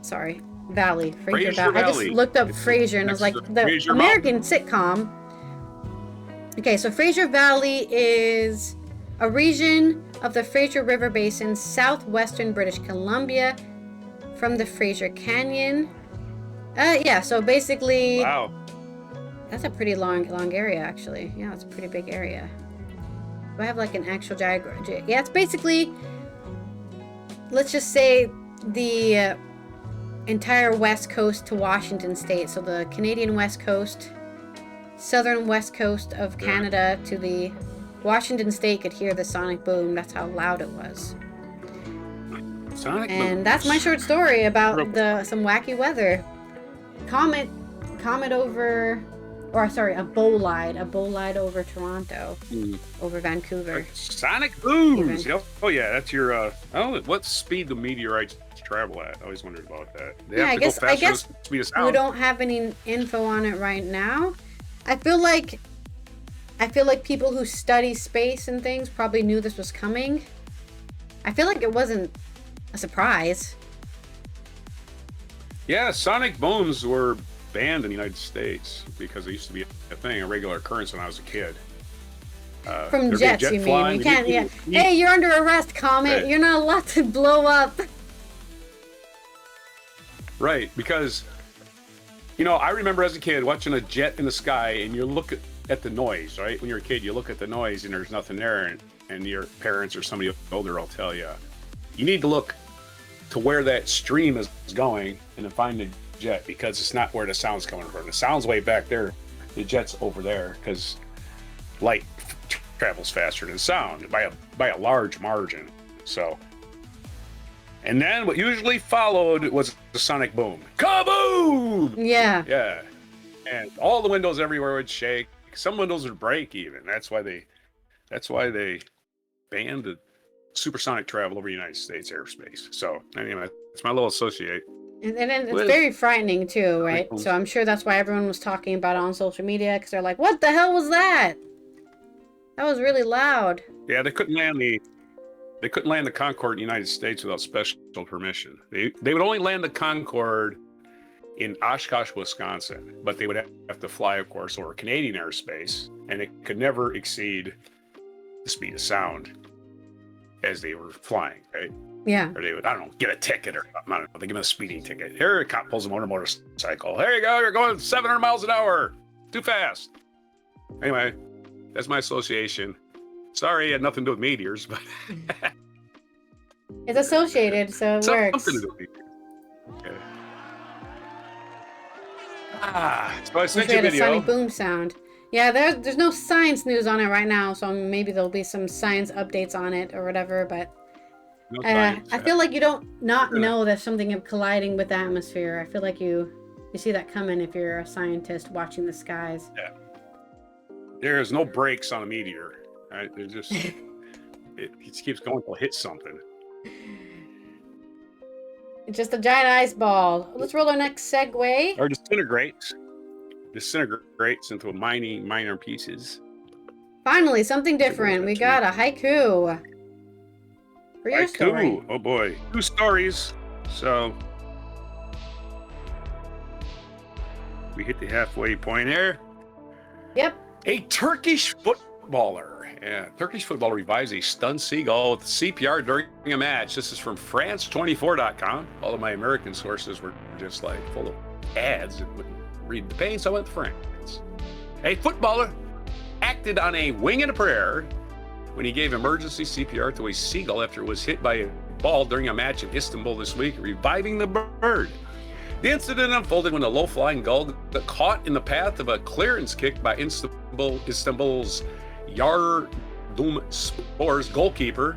Sorry. Valley. Fraser Valley. I just looked up Fraser and I was like, the American sitcom. Okay, so Fraser Valley is a region of the Fraser River Basin, southwestern British Columbia, from the Fraser Canyon. Yeah, so basically... Wow. That's a pretty long area, actually. Yeah, it's a pretty big area. Do I have like an actual diagram? Yeah, it's basically... Let's just say the... entire west coast to Washington State. So the Canadian west coast, southern west coast of Canada to the Washington State could hear the sonic boom. That's how loud it was. Sonic boom. And that's my short story about some wacky weather. Comet over, or sorry, a bolide over Toronto, over Vancouver. Sonic booms. Oh yeah, that's your. What speed the meteorites travel at? I always wondered about that. I guess we don't have any info on it right now. I feel like people who study space and things probably knew this was coming. I feel like it wasn't a surprise. Yeah, sonic booms were banned in the United States because it used to be a thing, a regular occurrence when I was a kid. From jets, you mean? You can't. Yeah. Hey, you're under arrest, Comet. Right. You're not allowed to blow up. Right, because, I remember as a kid watching a jet in the sky, and you look at the noise, right? When you're a kid, you look at the noise, and there's nothing there, and your parents or somebody older will tell you, you need to look to where that stream is going and then find the jet, because it's not where the sound's coming from. The sound's way back there, the jet's over there, because light travels faster than sound by a large margin. So... And then what usually followed was the sonic boom. Kaboom! Yeah. Yeah. And all the windows everywhere would shake. Some windows would break even. That's why they banned the supersonic travel over the United States airspace. So anyway, it's my little associate. And then it's With very frightening too, right? Chronicles. So I'm sure that's why everyone was talking about it on social media, because they're like, what the hell was that? That was really loud. Yeah, they couldn't land the Concorde in the United States without special permission. They would only land the Concorde in Oshkosh, Wisconsin, but they would have to fly, of course, over Canadian airspace, and it could never exceed the speed of sound as they were flying, right? Yeah. Or they would, I don't know, get a ticket or something. I don't know. They give them a speeding ticket. Here, a cop pulls them on a motorcycle. There you go. You're going 700 miles an hour. Too fast. Anyway, that's my association. Sorry, it had nothing to do with meteors, but It's associated, so it works. something to do with meteors. Okay. So I sent We you a had a video. sonic boom sound. Yeah, there's no science news on it right now, so maybe there'll be some science updates on it or whatever, but No science. I feel like you don't not know there's something colliding with the atmosphere. I feel like you see that coming if you're a scientist watching the skies. Yeah. There's no brakes on a meteor. Right? There's just it keeps going till it hits something. It's just a giant ice ball. Let's roll our next segue. Or disintegrates into minor pieces. Finally, something different. We got a haiku for your story. Oh boy, 2 stories. So we hit the halfway point here. Yep. A Turkish footballer. Yeah, Turkish footballer revives a stunned seagull with CPR during a match. This is from France24.com. All of my American sources were just like full of ads and wouldn't read the pain, so I went to France. A footballer acted on a wing and a prayer when he gave emergency CPR to a seagull after it was hit by a ball during a match in Istanbul this week, reviving the bird. The incident unfolded when a low-flying gull got caught in the path of a clearance kick by Istanbul's Yardımspor's goalkeeper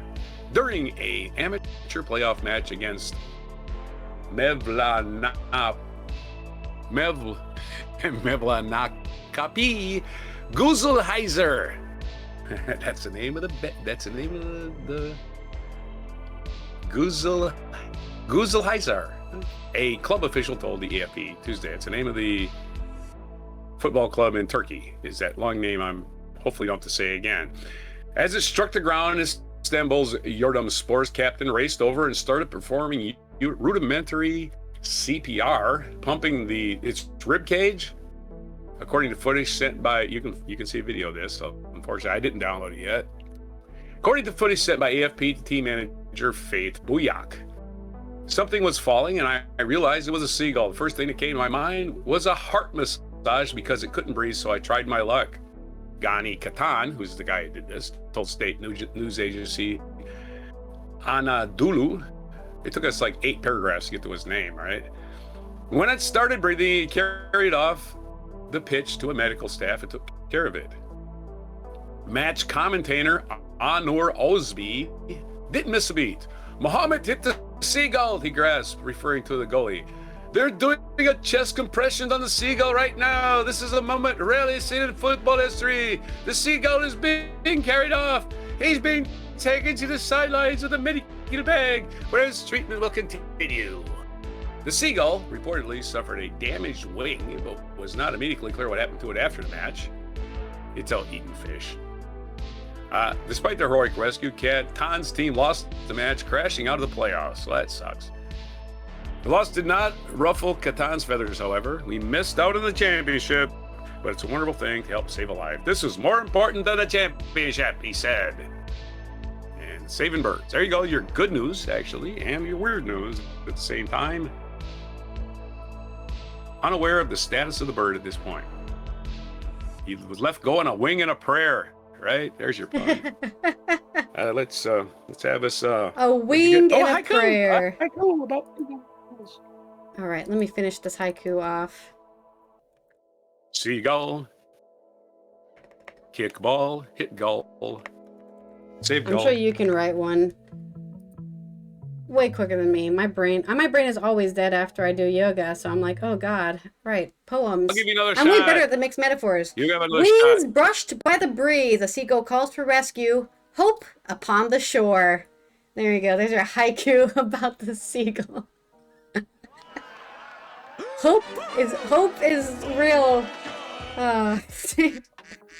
during an amateur playoff match against Mevlanakapi Guzelheiser. That's the name of the Guzelheiser. A club official told the AFP Tuesday. It's the name of the football club in Turkey. Is that long name I'm hopefully don't have to say again. As it struck the ground, Istanbul's Yardımspor's captain raced over and started performing rudimentary CPR, pumping its rib cage. According to footage sent by, you can see a video of this. So unfortunately, I didn't download it yet. According to footage sent by AFP to team manager Faith Buyak, something was falling, and I realized it was a seagull. The first thing that came to my mind was a heart massage because it couldn't breathe, so I tried my luck. Gani Katan, who's the guy who did this, told state news agency Anadolu. It took us like 8 paragraphs to get to his name, right? When it started breathing, he carried off the pitch to a medical staff and took care of it. Match commentator Anur Ozbi didn't miss a beat. Mohammed hit the seagull, he grasped, referring to the goalie. They're doing a chest compression on the seagull right now. This is a moment rarely seen in football history. The seagull is being carried off. He's being taken to the sidelines with a medical bag, where his treatment will continue. The seagull reportedly suffered a damaged wing, but was not immediately clear what happened to it after the match. It's out eating fish. Despite the heroic rescue, Katan's team lost the match, crashing out of the playoffs. So that sucks. The loss did not ruffle Katan's feathers, however. We missed out on the championship, but it's a wonderful thing to help save a life. This is more important than the championship, he said. And saving birds. There you go, your good news, actually, and your weird news at the same time. Unaware of the status of the bird at this point. He was left go on a wing and a prayer. Right? There's your pun. Let's have us a wing and a haiku. prayer. Haiku about All right, let me finish this haiku off. seagull, kick ball, hit goal, save goal. I'm sure you can write one way quicker than me. My brain is always dead after I do yoga, so I'm like, oh God, right, poems. I'll give you another I'm shot. way better at the mixed metaphors. You have another Wings shot. brushed by the breeze, a seagull calls for rescue. Hope upon the shore. There you go. There's your haiku about the seagull. Hope is real. Uh,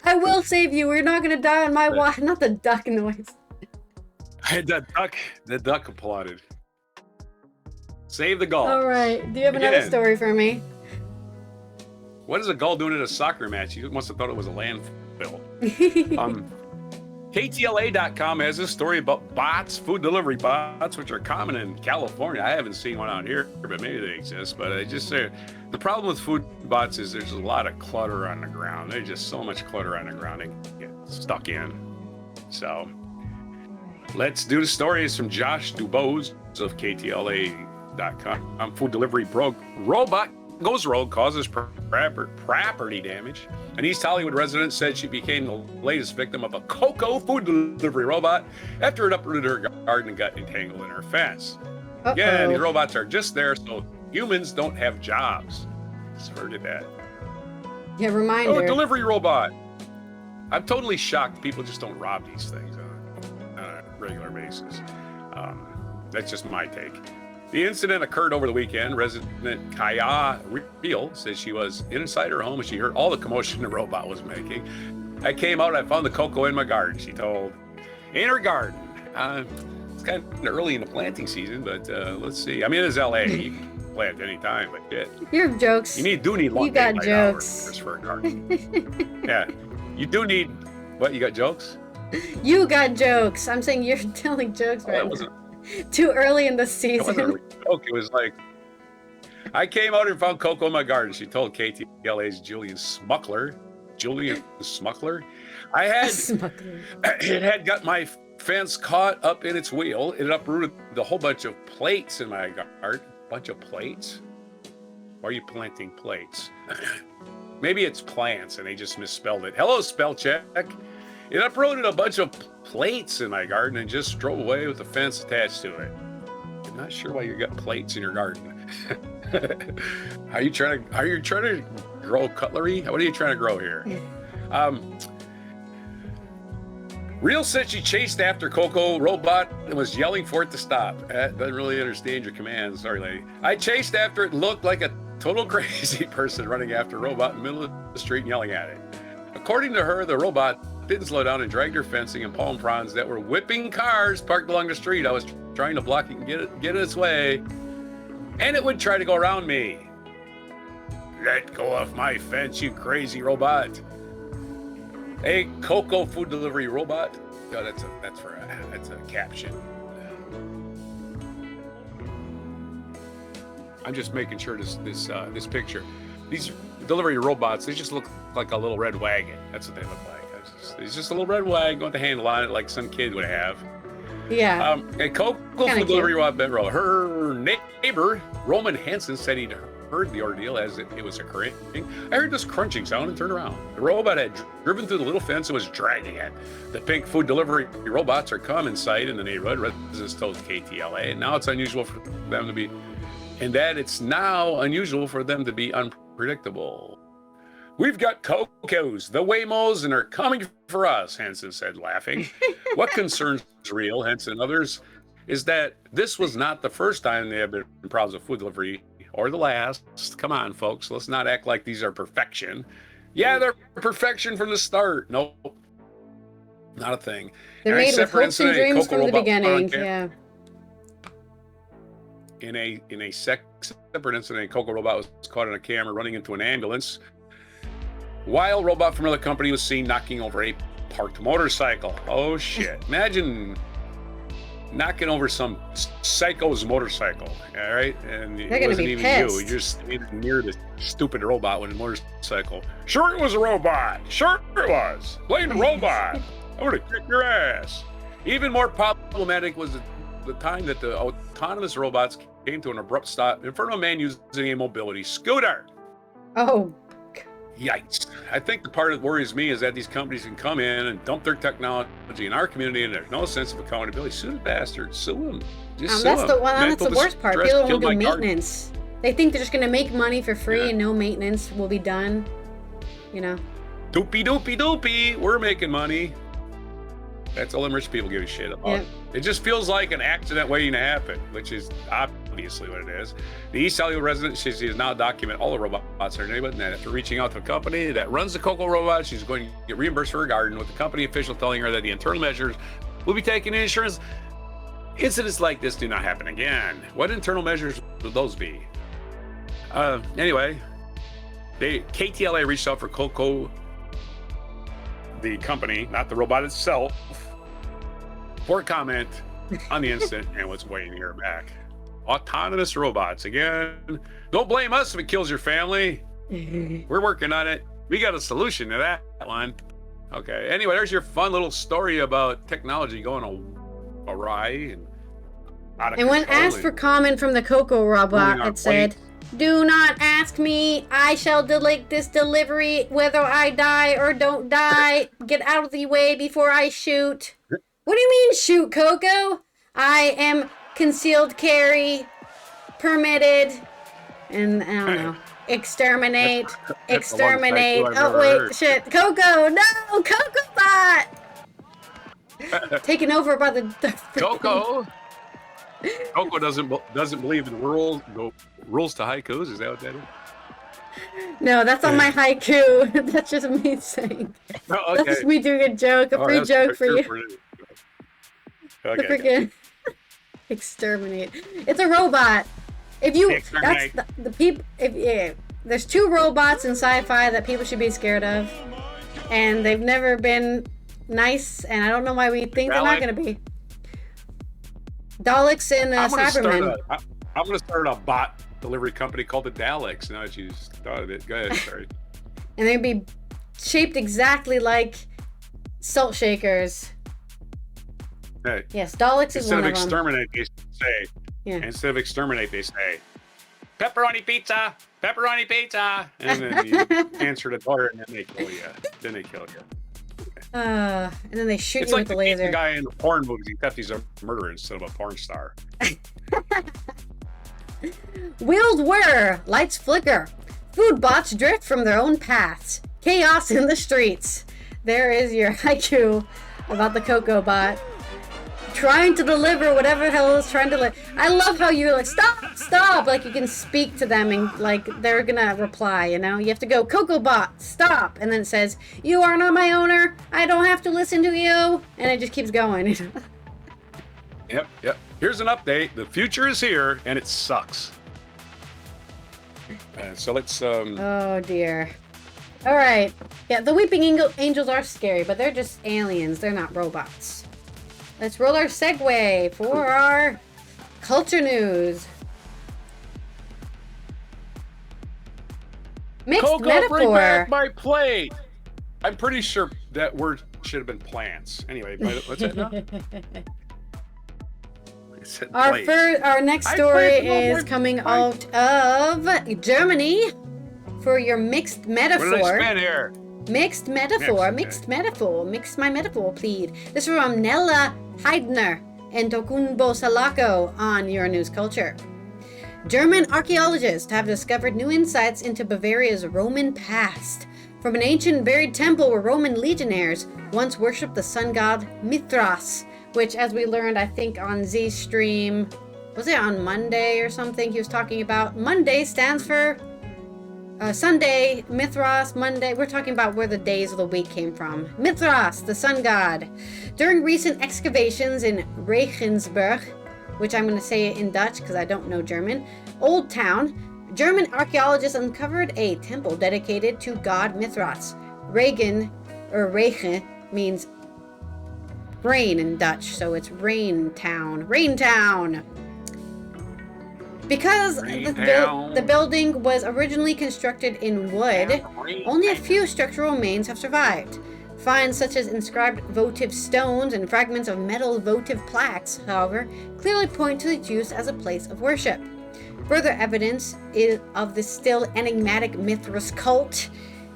I will save you. We're not gonna die on my watch. Not the duck noise. The duck applauded. Save the gull. All right. Do you have another story for me? What is a gull doing at a soccer match? You must have thought it was a landfill. KTLA.com has this story about bots, food delivery bots, which are common in California. I haven't seen one out here, but maybe they exist. But I just say the problem with food bots is there's a lot of clutter on the ground. There's just so much clutter on the ground they get stuck in. So let's do the stories from Josh Dubose of KTLA.com. Food delivery robot goes rogue, causes property damage. An East Hollywood resident said she became the latest victim of a Coco food delivery robot after it uprooted her garden and got entangled in her fence. Again, these robots are just there so humans don't have jobs. Just heard of that. Yeah, reminder. Oh, delivery robot. I'm totally shocked people just don't rob these things on a regular basis. That's just my take. The incident occurred over the weekend. Resident Kaya Real says she was inside her home and she heard all the commotion the robot was making. I came out, I found the cocoa in my garden, she told. In her garden. It's kind of early in the planting season, but let's see. I mean, it's LA. You can plant any time, but shit. You have jokes. You do need long You got jokes. For a garden. Yeah. You do need, what, you got jokes? You got jokes. I'm saying you're telling jokes right now. Too early in the season. It was like, I came out and found cocoa in my garden. She told KTLA's Julian Smuckler. It had got my fence caught up in its wheel. It uprooted the whole bunch of plates in my garden. Bunch of plates? Why are you planting plates? Maybe it's plants and they just misspelled it. Hello, spell check. It uprooted a bunch of plates in my garden and just drove away with the fence attached to it. I'm not sure why you got plates in your garden. Are you trying to grow cutlery? What are you trying to grow here? Real said she chased after Coco robot and was yelling for it to stop. Doesn't really understand your commands. Sorry, lady. I chased after it, looked like a total crazy person running after a robot in the middle of the street and yelling at it. According to her, the robot didn't slow down and dragged her fencing and palm fronds that were whipping cars parked along the street. I was trying to block it and get in its way, and it would try to go around me. Let go of my fence, you crazy robot. A Coco food delivery robot. Oh, that's a caption. I'm just making sure this picture. These delivery robots, they just look like a little red wagon. That's what they look like. It's just a little red wagon with a handle on it, like some kid would have. Yeah. A Coco food delivery robot. Her neighbor Roman Hansen said he'd heard the ordeal as it was occurring. I heard this crunching sound and turned around. The robot had driven through the little fence and was dragging it. The pink food delivery robots are common sight in the neighborhood. Residents told KTLA, and now it's unusual for them to be, unpredictable. We've got Cocos, the Waymos, and they're coming for us, Henson said, laughing. What concerns Real, Henson, and others, is that this was not the first time they have been problems with food delivery, or the last. Come on, folks, let's not act like these are perfection. Yeah, they're perfection from the start. Nope, not a thing. They're made with hopes and dreams from the beginning, yeah. In a separate incident, a Coco robot was caught on a camera running into an ambulance, while a robot from another company was seen knocking over a parked motorcycle. Oh shit! Imagine knocking over some psycho's motorcycle. All right, and it wasn't even you. You just near the stupid robot with a motorcycle. Sure, it was a robot. Sure, it was. Blame robot. I would have kicked your ass. Even more problematic was the time that the autonomous robots came to an abrupt stop in front of a man using a mobility scooter. Oh. Yikes. I think the part that worries me is that these companies can come in and dump their technology in our community and there's no sense of accountability. Sue the bastards. Sue them. Just sue them. That's the worst part. People don't do maintenance. They think they're just going to make money for free and no maintenance will be done. You know? Doopy. We're making money. That's all the rich people give a shit about. Yep. It just feels like an accident waiting to happen, which is obviously obviously what it is. The East Hollywood resident says she has now documented all the robots in her neighborhood, and that after reaching out to a company that runs the Coco robot, she's going to get reimbursed for her garden, with the company official telling her that the internal measures will be taken in insurance. Incidents like this do not happen again. What internal measures would those be? Anyway, KTLA reached out for Coco, the company, not the robot itself, for comment on the incident and what's waiting to hear back. Autonomous robots again. Don't blame us if it kills your family. We're working on it. We got a solution to that one. Okay. Anyway, there's your fun little story about technology going awry and out of And when control asked for comment from the Coco robot, it said, "Do not ask me. I shall delete this delivery whether I die or don't die. Get out of the way before I shoot." What do you mean shoot, Coco? I am concealed carry, permitted, and I don't know. Exterminate. Exterminate. Oh, wait, shit. Coco, no! Coco bot! Taken over by the Coco. Coco doesn't believe in rules to haikus. Is that what that is? No, that's on my haiku. That's just me saying. Oh, okay. That's just me doing a joke, a free joke for you. Okay. Freaking exterminate. It's a robot. If you, that's the people. If there's two robots in sci-fi that people should be scared of, and they've never been nice, and I don't know why we think they're not going to be. Daleks and Cybermen. I'm going to start a bot delivery company called the Daleks. Now that you thought of it, go ahead. Sorry. And they'd be shaped exactly like salt shakers. Hey, yes, Daleks is one of them. Instead of exterminate, they say, pepperoni pizza, and then you answer the door, and then they kill you. And then they shoot it's you like with the laser. The guy in the porn movies, except he's a murderer instead of a porn star. Wheels whir, lights flicker, food bots drift from their own paths, chaos in the streets. There is your haiku about the Coco bot. Trying to deliver whatever the hell is trying to deliver. I love how you're like, stop, like you can speak to them and like they're gonna reply, you know? You have to go, Coco bot, stop, and then it says, you are not my owner, I don't have to listen to you, and it just keeps going. Yep. Here's an update. The future is here, and it sucks. So let's... Oh, dear. All right. Yeah, the weeping angels are scary, but they're just aliens. They're not robots. Let's roll our segue for our culture news. Mixed Coco, metaphor. bring back my plate. I'm pretty sure that word should have been plants. Anyway, what's that now? Our next story is coming out of Germany for your mixed metaphor. What did I spend here? Mixed metaphor. Mix my metaphor, please. This is from Nella Heidner and Tokunbo Salako on Your News Culture. German archaeologists have discovered new insights into Bavaria's Roman past. From an ancient buried temple where Roman legionnaires once worshipped the sun god Mithras, which, as we learned, I think on Z's stream, was it on Monday or something he was talking about? Monday stands for Sunday, Mithras, Monday. We're talking about where the days of the week came from. Mithras, the sun god. During recent excavations in Regensburg, which I'm going to say in Dutch because I don't know German, Old Town, German archaeologists uncovered a temple dedicated to god Mithras. Regen means rain in Dutch, so it's Rain Town. Because the building was originally constructed in wood, only a few structural remains have survived. Finds such as inscribed votive stones and fragments of metal votive plaques, however, clearly point to its use as a place of worship. Further evidence of the still enigmatic Mithras cult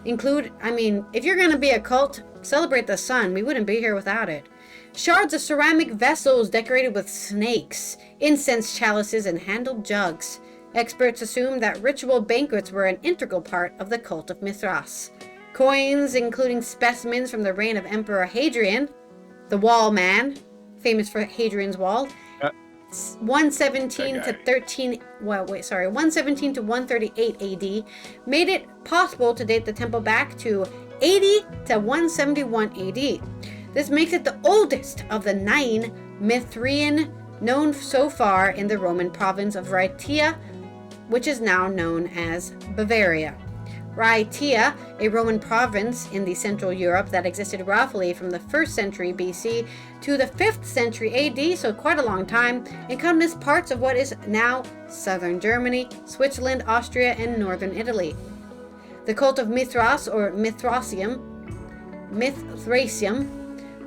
include, if you're going to be a cult, celebrate the sun. We wouldn't be here without it. Shards of ceramic vessels decorated with snakes, incense chalices, and handled jugs. Experts assume that ritual banquets were an integral part of the cult of Mithras. Coins, including specimens from the reign of Emperor Hadrian, the Wall Man, famous for Hadrian's Wall, 117 to guy. 117 to 138 AD, made it possible to date the temple back to 80 to 171 AD. This makes it the oldest of the 9 Mithraean known so far in the Roman province of Rhaetia, which is now known as Bavaria. Rhaetia, a Roman province in the Central Europe that existed roughly from the 1st century BC to the 5th century AD, so quite a long time, encompassed parts of what is now southern Germany, Switzerland, Austria, and northern Italy. The cult of Mithras, or Mithrasium,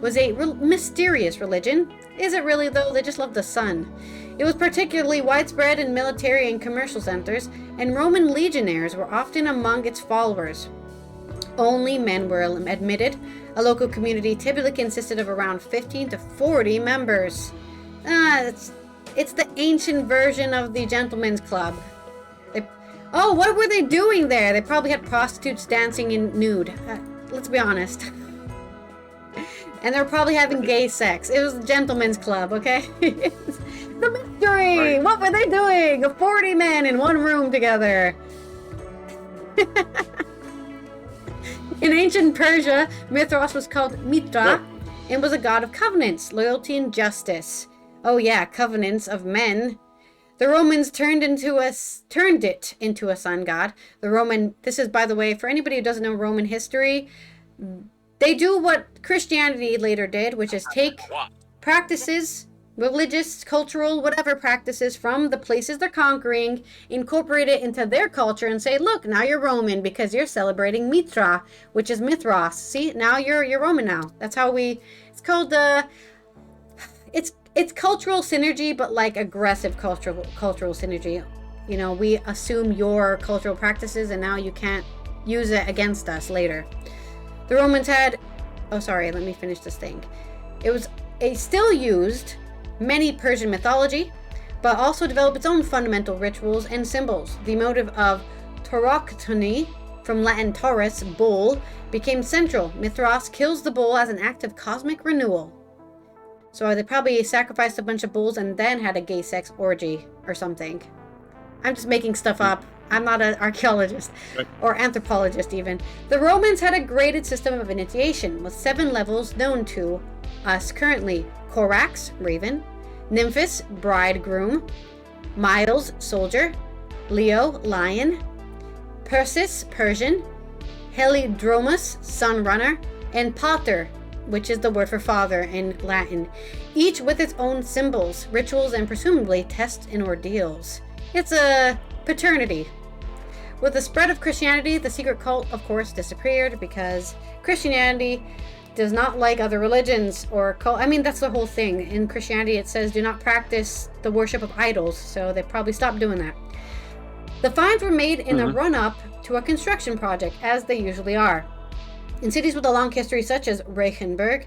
was a mysterious religion. Is it really, though? They just love the sun. It was particularly widespread in military and commercial centers, and Roman legionaries were often among its followers. Only men were admitted. A local community typically consisted of around 15 to 40 members. It's the ancient version of the gentleman's club. What were they doing there? They probably had prostitutes dancing in nude. Let's be honest. And they were probably having gay sex. It was the gentleman's club, okay? The mystery! Right. What were they doing? 40 men in one room together. In ancient Persia, Mithras was called Mithra and was a god of covenants, loyalty, and justice. Oh yeah, covenants of men. The Romans turned it into a sun god. This is, by the way, for anybody who doesn't know Roman history, they do what Christianity later did, which is take practices, religious, cultural, whatever practices from the places they're conquering, incorporate it into their culture, and say, look, now you're Roman because you're celebrating Mithra, which is Mithras. See, now you're Roman now. That's how it's called, it's cultural synergy, but like aggressive cultural synergy. You know, we assume your cultural practices and now you can't use it against us later. The Romans had, let me finish this thing. It still used many Persian mythology, but also developed its own fundamental rituals and symbols. The motive of tauroctony, from Latin taurus, bull, became central. Mithras kills the bull as an act of cosmic renewal. So they probably sacrificed a bunch of bulls and then had a gay sex orgy or something. I'm just making stuff up. I'm not an archaeologist or anthropologist even. The Romans had a graded system of initiation with 7 levels known to us currently. Corax, raven; Nymphus, bridegroom; Miles, soldier; Leo, lion; Persis, Persian; Helidromus, sun runner; and Pater, which is the word for father in Latin, each with its own symbols, rituals, and presumably tests and ordeals. It's a paternity. With the spread of Christianity, the secret cult, of course, disappeared because Christianity does not like other religions or cult. I mean, that's the whole thing. In Christianity, it says do not practice the worship of idols, so they probably stopped doing that. The finds were made in the run-up to a construction project, as they usually are. In cities with a long history such as Reichenberg,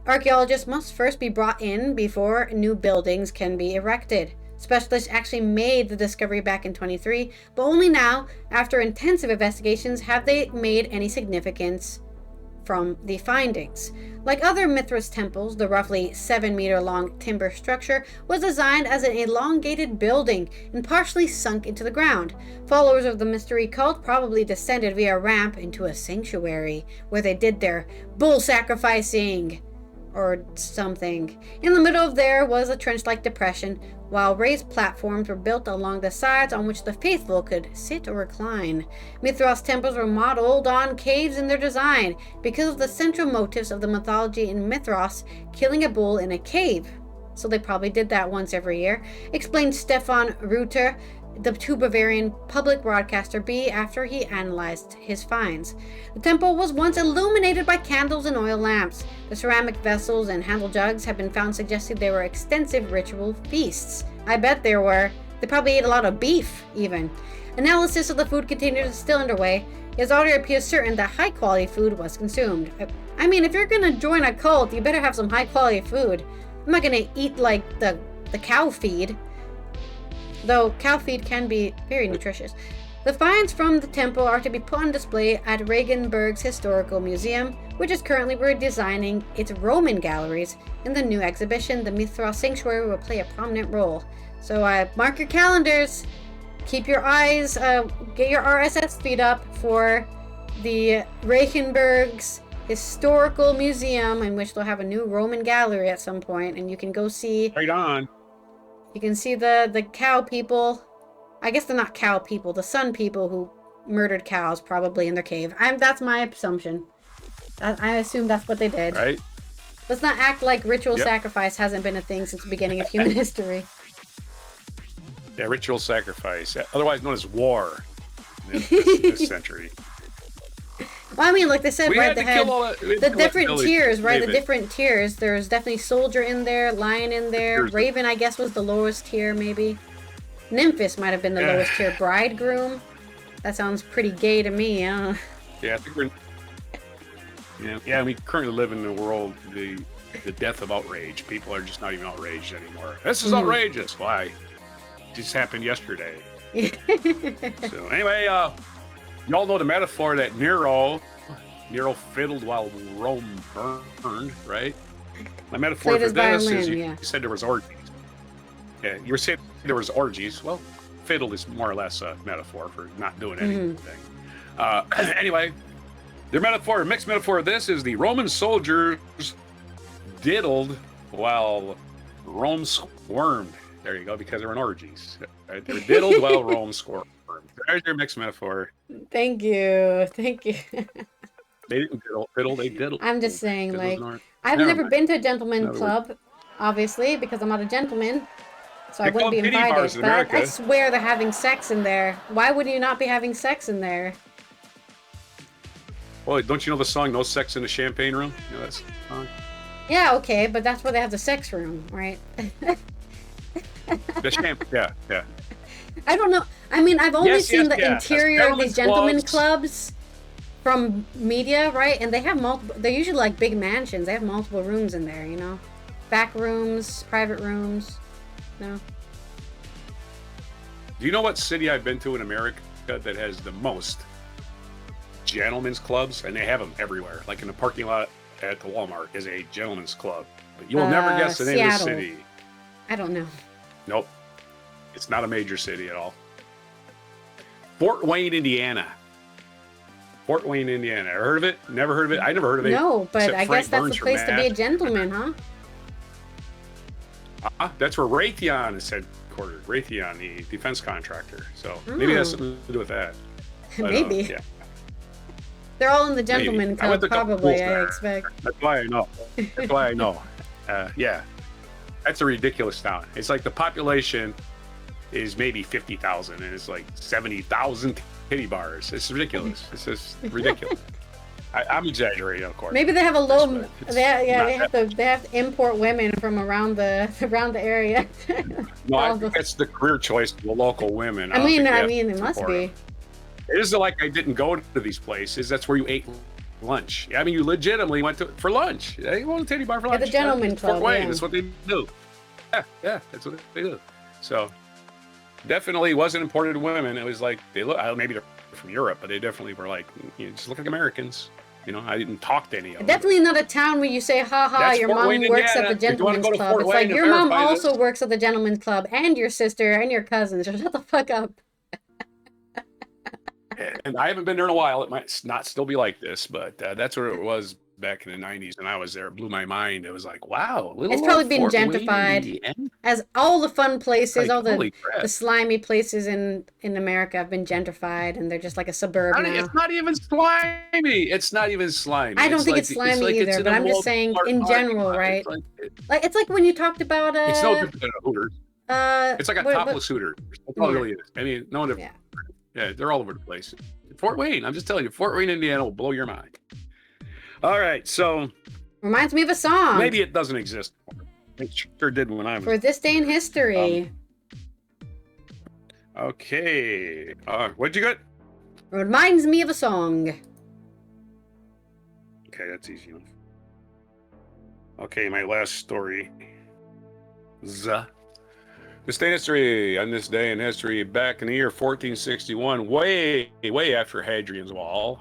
archaeologists must first be brought in before new buildings can be erected. Specialists actually made the discovery back in 23, but only now, after intensive investigations, have they made any significance from the findings. Like other Mithras temples, the roughly 7-meter-long timber structure was designed as an elongated building and partially sunk into the ground. Followers of the mystery cult probably descended via a ramp into a sanctuary where they did their bull sacrificing or something. In the middle of there was a trench-like depression, while raised platforms were built along the sides on which the faithful could sit or recline. Mithras temples were modeled on caves in their design because of the central motifs of the mythology in Mithras, killing a bull in a cave. So they probably did that once every year, explained Stefan Reuter, the to Bavarian public broadcaster B, after he analyzed his finds. The temple was once illuminated by candles and oil lamps. The ceramic vessels and handle jugs have been found suggesting there were extensive ritual feasts. I bet there were. They probably ate a lot of beef, even. Analysis of the food containers is still underway. It already appears certain that high-quality food was consumed. I mean, if you're gonna join a cult, you better have some high-quality food. I'm not gonna eat, like, the cow feed. Though cow feed can be very nutritious. The finds from the temple are to be put on display at Regensburg's Historical Museum, which is currently redesigning its Roman galleries. In the new exhibition, the Mithras sanctuary will play a prominent role. So mark your calendars, keep your eyes, get your RSS feed up for the Regensburg's Historical Museum, in which they'll have a new Roman gallery at some point, and you can go see. Right on. You can see the cow people. I guess they're not cow people, the sun people who murdered cows probably in their cave. That's my assumption. I assume that's what they did. Right. Let's not act like ritual sacrifice hasn't been a thing since the beginning of human history. Yeah, ritual sacrifice, otherwise known as war in this century. Well, I mean, like they said, We right, had they to had kill all that- we had to the kill that different village, tiers, right? The David. different tiers. There's definitely soldier in there, lion in there, Here's- raven, I guess, was the lowest tier, maybe. Nymphis might have been the lowest tier. Bridegroom. That sounds pretty gay to me. I don't know. Yeah, I think we're. Yeah. We currently live in the world, the death of outrage. People are just not even outraged anymore. This is outrageous. Why? It just happened yesterday. So anyway, you all know the metaphor that Nero fiddled while Rome burned, right? My metaphor Played for his this violin, is you yeah. said there was orgies. Yeah, you were saying there was orgies. Well, fiddle is more or less a metaphor for not doing anything. Anyway, their metaphor, mixed metaphor of this is the Roman soldiers diddled while Rome squirmed. There you go, because they were in orgies. Right? They were diddled while Rome squirmed. There's your mixed metaphor. Thank you. They didn't fiddle, they diddled. I'm just saying, Diddle is like, I've never never mind. been to a gentleman other club, obviously, because I'm not a gentleman. So I They call wouldn't be them pity bars invited. in But I America. swear they're having sex in there. Why would you not be having sex in there? Well, don't you know the song "No Sex in the Champagne Room"? You know that song? Yeah, okay, but that's where they have the sex room, right? Yeah. I don't know. I mean, I've only Yes, seen yes, the yeah. interior of these Gentlemen's gentlemen clubs from media, right? And they have multiple. They're usually like big mansions. They have multiple rooms in there, you know, back rooms, private rooms. No. Do you know what city I've been to in America that has the most gentlemen's clubs? And they have them everywhere. Like in the parking lot at the Walmart is a gentlemen's club. But you will never guess the name of the Seattle. city. I don't know. Nope. It's not a major city at all. Fort Wayne, Indiana. Fort Wayne, Indiana. Ever heard of it? Never heard of it? I never heard of it. No, but except I Frank guess that's Burns the from place to be a Mad. gentleman, huh? That's where Raytheon is headquartered. Raytheon, the defense contractor. So maybe it has something to do with that. But, Maybe. yeah. They're all in the gentleman I went club, to a couple probably, schools I there. expect. That's why I know. That's why I know. Yeah. That's a ridiculous town. It's like the population is maybe 50,000 and it's like 70,000 titty bars. It's ridiculous. It's just ridiculous. I'm exaggerating, of course. Maybe they have a low. It's They not they have to import women from around the area. No, I think that's the career choice of the local women. I mean, don't think it you have to must support be. them. It isn't like I didn't go to these places. That's where you ate lunch. I mean, you legitimately went to for lunch. Yeah, you went to titty bar for At lunch. the gentleman It's Fort club, Wayne. yeah. That's what they do. Yeah, that's what they do. So definitely wasn't imported women. It was like they look. Maybe they're from Europe, but they definitely were like, just look like Americans. You know, I didn't talk to any of them. Definitely not a town where you say, "Ha ha, That's your Fort mom Wayne, works at Indiana. the If you wanna gentleman's go to club." Fort It's Wayne like to your mom verify also this. works at the gentleman's club, and your sister and your cousins. Shut the fuck up. And I haven't been there in a while. It might not still be like this, but that's what it was back in the 90s when I was there. It blew my mind. It was like, wow. It's probably been Fort Wayne, gentrified. Indiana. As all the fun places, Like, all holy the crap. slimy places in America have been gentrified, and they're just like a suburb now. It's not even slimy. It's not even slimy. I don't think like, it's slimy like either, in but a I'm just Walmart saying in parking general, lot. right? It's Like it's like when you talked about it's no different than a Hooters. It's like a topless Hooters. That's all it Yeah. really is. I mean, no different. Yeah. Yeah, they're all over the place. Fort Wayne, I'm just telling you, Fort Wayne, Indiana will blow your mind. All right, so Reminds me of a song. maybe it doesn't exist. It sure did when I was. For this day in history. Okay. What'd you get? Reminds me of a song. Okay, that's easy enough. Okay, my last story. This day in history, on this day in history, back in the year 1461, way after Hadrian's Wall,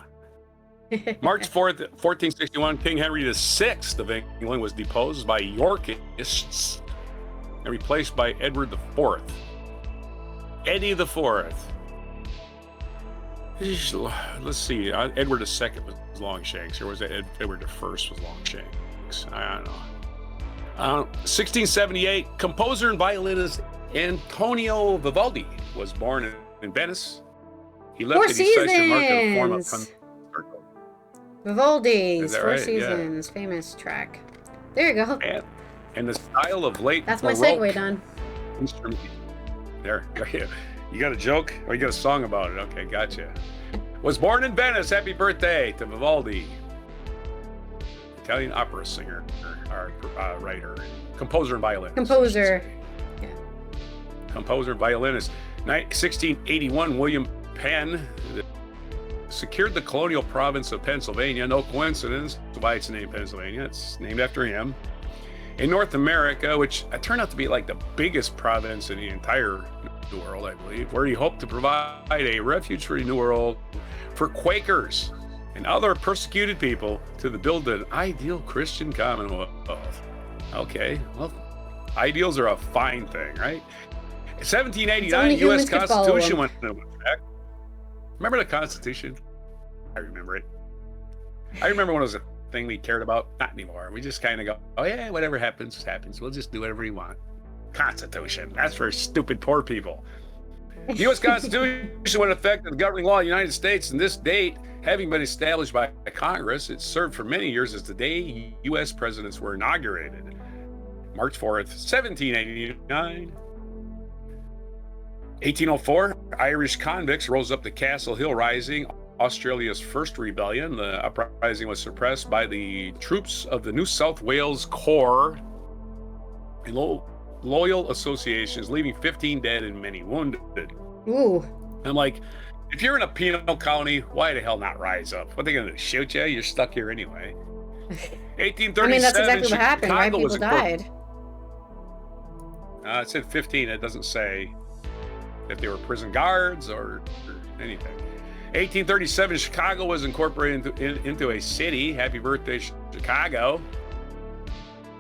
March 4th, 1461, King Henry VI of England was deposed by Yorkists and replaced by Edward IV. Eddie IV. Let's see. Edward II was Longshanks, or was it Edward I was Longshanks? I don't know. 1678, composer and violinist Antonio Vivaldi was born in Venice. He left the decisive mark of the form of Vivaldi's Four right? Seasons, famous track. There you go. And the style of late That's my Baroque segue done. instrument. There. You got a joke? Or you got a song about it? Okay, gotcha. Was born in Venice. Happy birthday to Vivaldi. Italian opera singer, or writer, composer and violinist. Composer. Yeah. Composer and violinist. 1681, William Penn secured the colonial province of Pennsylvania. No coincidence why it's named Pennsylvania. It's named after him. In North America, which turned out to be like the biggest province in the entire New World, I believe, where he hoped to provide a refuge for the New World for Quakers and other persecuted people to build an ideal Christian commonwealth. Okay, well, ideals are a fine thing, right? 1789, U.S. Constitution went into effect. Remember the Constitution? I remember it. I remember when it was a thing we cared about. Not anymore. We just kind of go, oh yeah, whatever happens, happens. We'll just do whatever we want. Constitution. That's for stupid poor people. The U.S. Constitution went into effect as the governing law of the United States, and this date, having been established by Congress, it served for many years as the day U.S. presidents were inaugurated. March 4th, 1789. 1804, Irish convicts rose up the Castle Hill Rising, Australia's first rebellion. The uprising was suppressed by the troops of the New South Wales Corps and loyal associations, leaving 15 dead and many wounded. Ooh. I'm like, if you're in a penal colony, why the hell not rise up? What, are they going to shoot you? You're stuck here anyway. 1837, I mean, that's exactly what happened, right? Chicago People died. It said 15. It doesn't say if they were prison guards or anything. 1837, Chicago was incorporated into a city. Happy birthday, Chicago.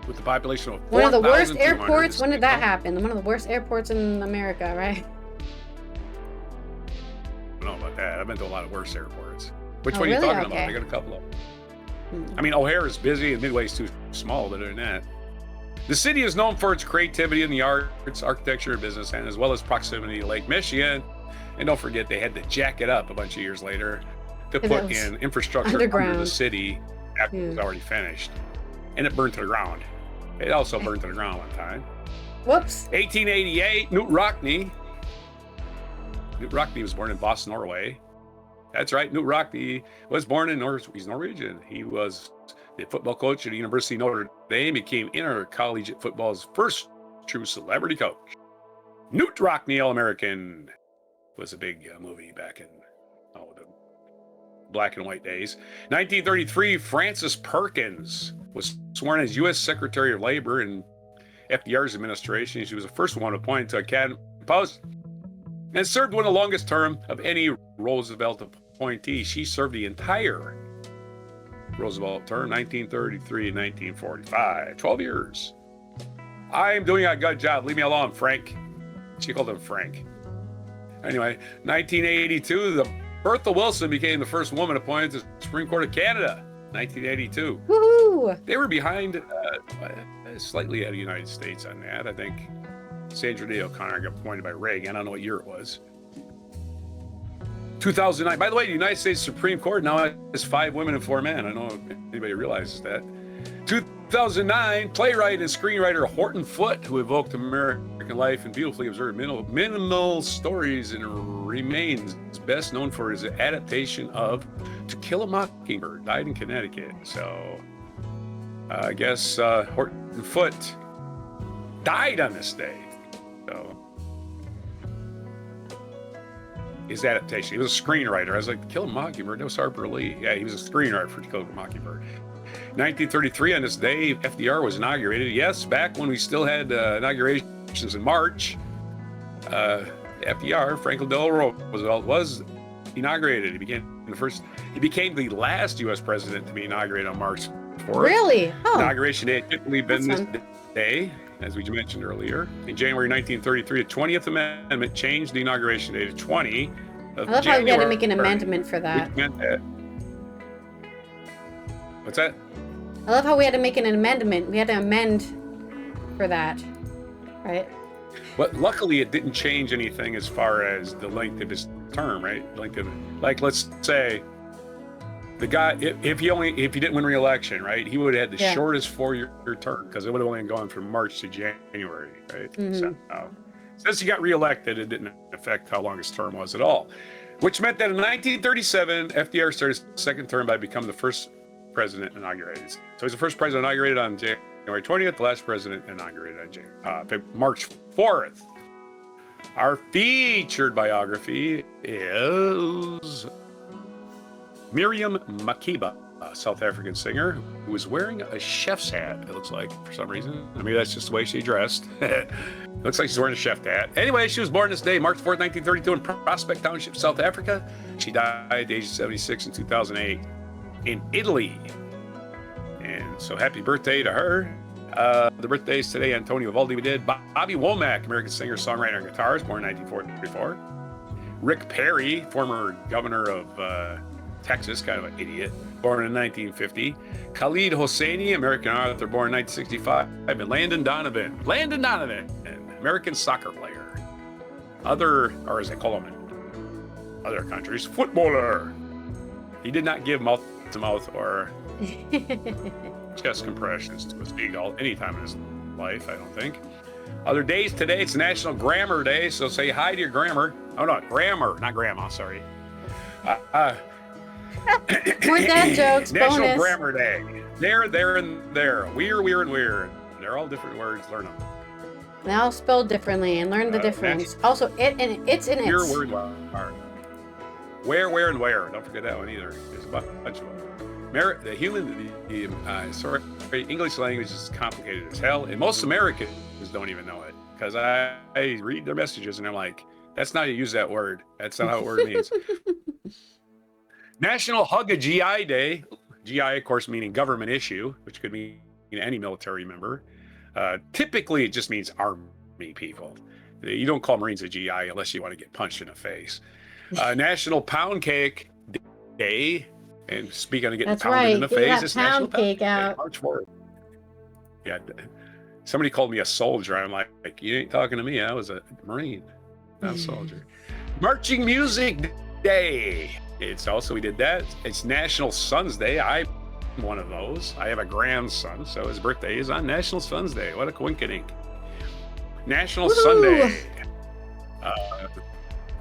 With the population of 4,200. One of the worst airports. When did that happen? One of the worst airports in America, right? I don't know about that. I've been to a lot of worse airports. Which one are really? you talking Okay. about? I got a couple of them. I mean, O'Hare is busy and Midway's too small, but other than that. The city is known for its creativity in the arts, architecture, and business, and as well as proximity to Lake Michigan. And don't forget, they had to jack it up a bunch of years later to put in infrastructure under the city after it was already finished. And it burned to the ground. It also burned to the ground one time. Whoops. 1888, Knut Rockne. Knut Rockne was born in Boston, Norway. That's right, Knut Rockne was born in he's Norwegian. He was the football coach at the University of Notre Dame, became intercollegiate football's first true celebrity coach. Knut Rockne, All-American, was a big movie back in the black and white days. 1933, Frances Perkins was sworn as U.S. Secretary of Labor in FDR's administration. She was the first one appointed to a cabinet post and served one of the longest term of any Roosevelt appointee. She served the entire Roosevelt term, 1933 and 1945. 12 years. I'm doing a good job. Leave me alone, Frank. She called him Frank. Anyway, 1982, the Bertha Wilson became the first woman appointed to the Supreme Court of Canada. 1982. Woohoo! They were behind, slightly ahead of the United States on that. I think Sandra Day O'Connor got appointed by Reagan. I don't know what year it was. 2009. By the way, the United States Supreme Court now has 5 women and 4 men. I don't know if anybody realizes that. 2009, playwright and screenwriter Horton Foote, who evoked American life and beautifully observed minimal stories, and remains best known for his adaptation of To Kill a Mockingbird, died in Connecticut. So I guess Horton Foote died on this day. So his adaptation, he was a screenwriter. I was like, To Kill a Mockingbird, that was Harper Lee. Yeah, he was a screenwriter for To Kill a Mockingbird. 1933, on this day, FDR was inaugurated. Yes, back when we still had inaugurations in March. FDR, Franklin Delano Roosevelt, was inaugurated. He became the last U.S. president to be inaugurated on March 4th. Really? Oh. Inauguration day had typically been this day, as we mentioned earlier. In January 1933, the 20th Amendment changed the inauguration day to 20. I love how we had to make an amendment for that. What's that? I love how we had to make an amendment. We had to amend for that, right? But luckily, it didn't change anything as far as the length of his term, right? Like let's say the guy, if he didn't win re-election, right, he would have had the shortest 4-year term because it would have only gone from March to January, right? Mm-hmm. So since he got re-elected, it didn't affect how long his term was at all, which meant that in 1937, FDR started his second term by becoming the first president inaugurated. So he's the first president inaugurated on January 20th, the last president inaugurated on March 4th. Our featured biography is Miriam Makeba, a South African singer who was wearing a chef's hat, it looks like, for some reason. I mean, that's just the way she dressed. Looks like she's wearing a chef hat. Anyway, she was born this day, March 4th, 1932, in Prospect Township, South Africa. She died at the age of 76 in 2008 in Italy. And so happy birthday to her. The birthdays today: Antonio Vivaldi, we did. Bobby Womack, American singer, songwriter, and guitarist, born in 1944. Rick Perry, former governor of Texas, kind of an idiot, born in 1950. Khalid Hosseini, American author, born in 1965. And Landon Donovan, an American soccer player. Or as they call him in other countries, footballer. He did not give mouth-to-mouth or chest compressions to a seagull any time in his life, I don't think. Other days today, it's National Grammar Day, so say hi to your grammar. Oh, no, grammar, not grandma, sorry. More dad jokes, National bonus. Grammar Day. There, and there. We're, and we're. They're all different words. Learn them. They all spelled differently, and learn the difference. Also, it's in it. Your word are. Where, and where. Don't forget that one either. There's a bunch of them. The English language is complicated as hell, and most Americans don't even know it, because I read their messages and I'm like, that's not how you use that word. That's not how a word means. National Hug a GI Day. GI, of course, meaning government issue, which could mean any military member. Typically, it just means army people. You don't call Marines a GI unless you want to get punched in the face. National Pound Cake Day. And speaking of getting pounded in the face, it's National Pound Cake out. March 4th. Yeah, somebody called me a soldier. I'm like, you ain't talking to me. I was a Marine, not a soldier. Marching Music Day. It's also, we did that. It's National Sons Day. I'm one of those. I have a grandson, so his birthday is on National Sons Day. What a coinkydink. National Sunday.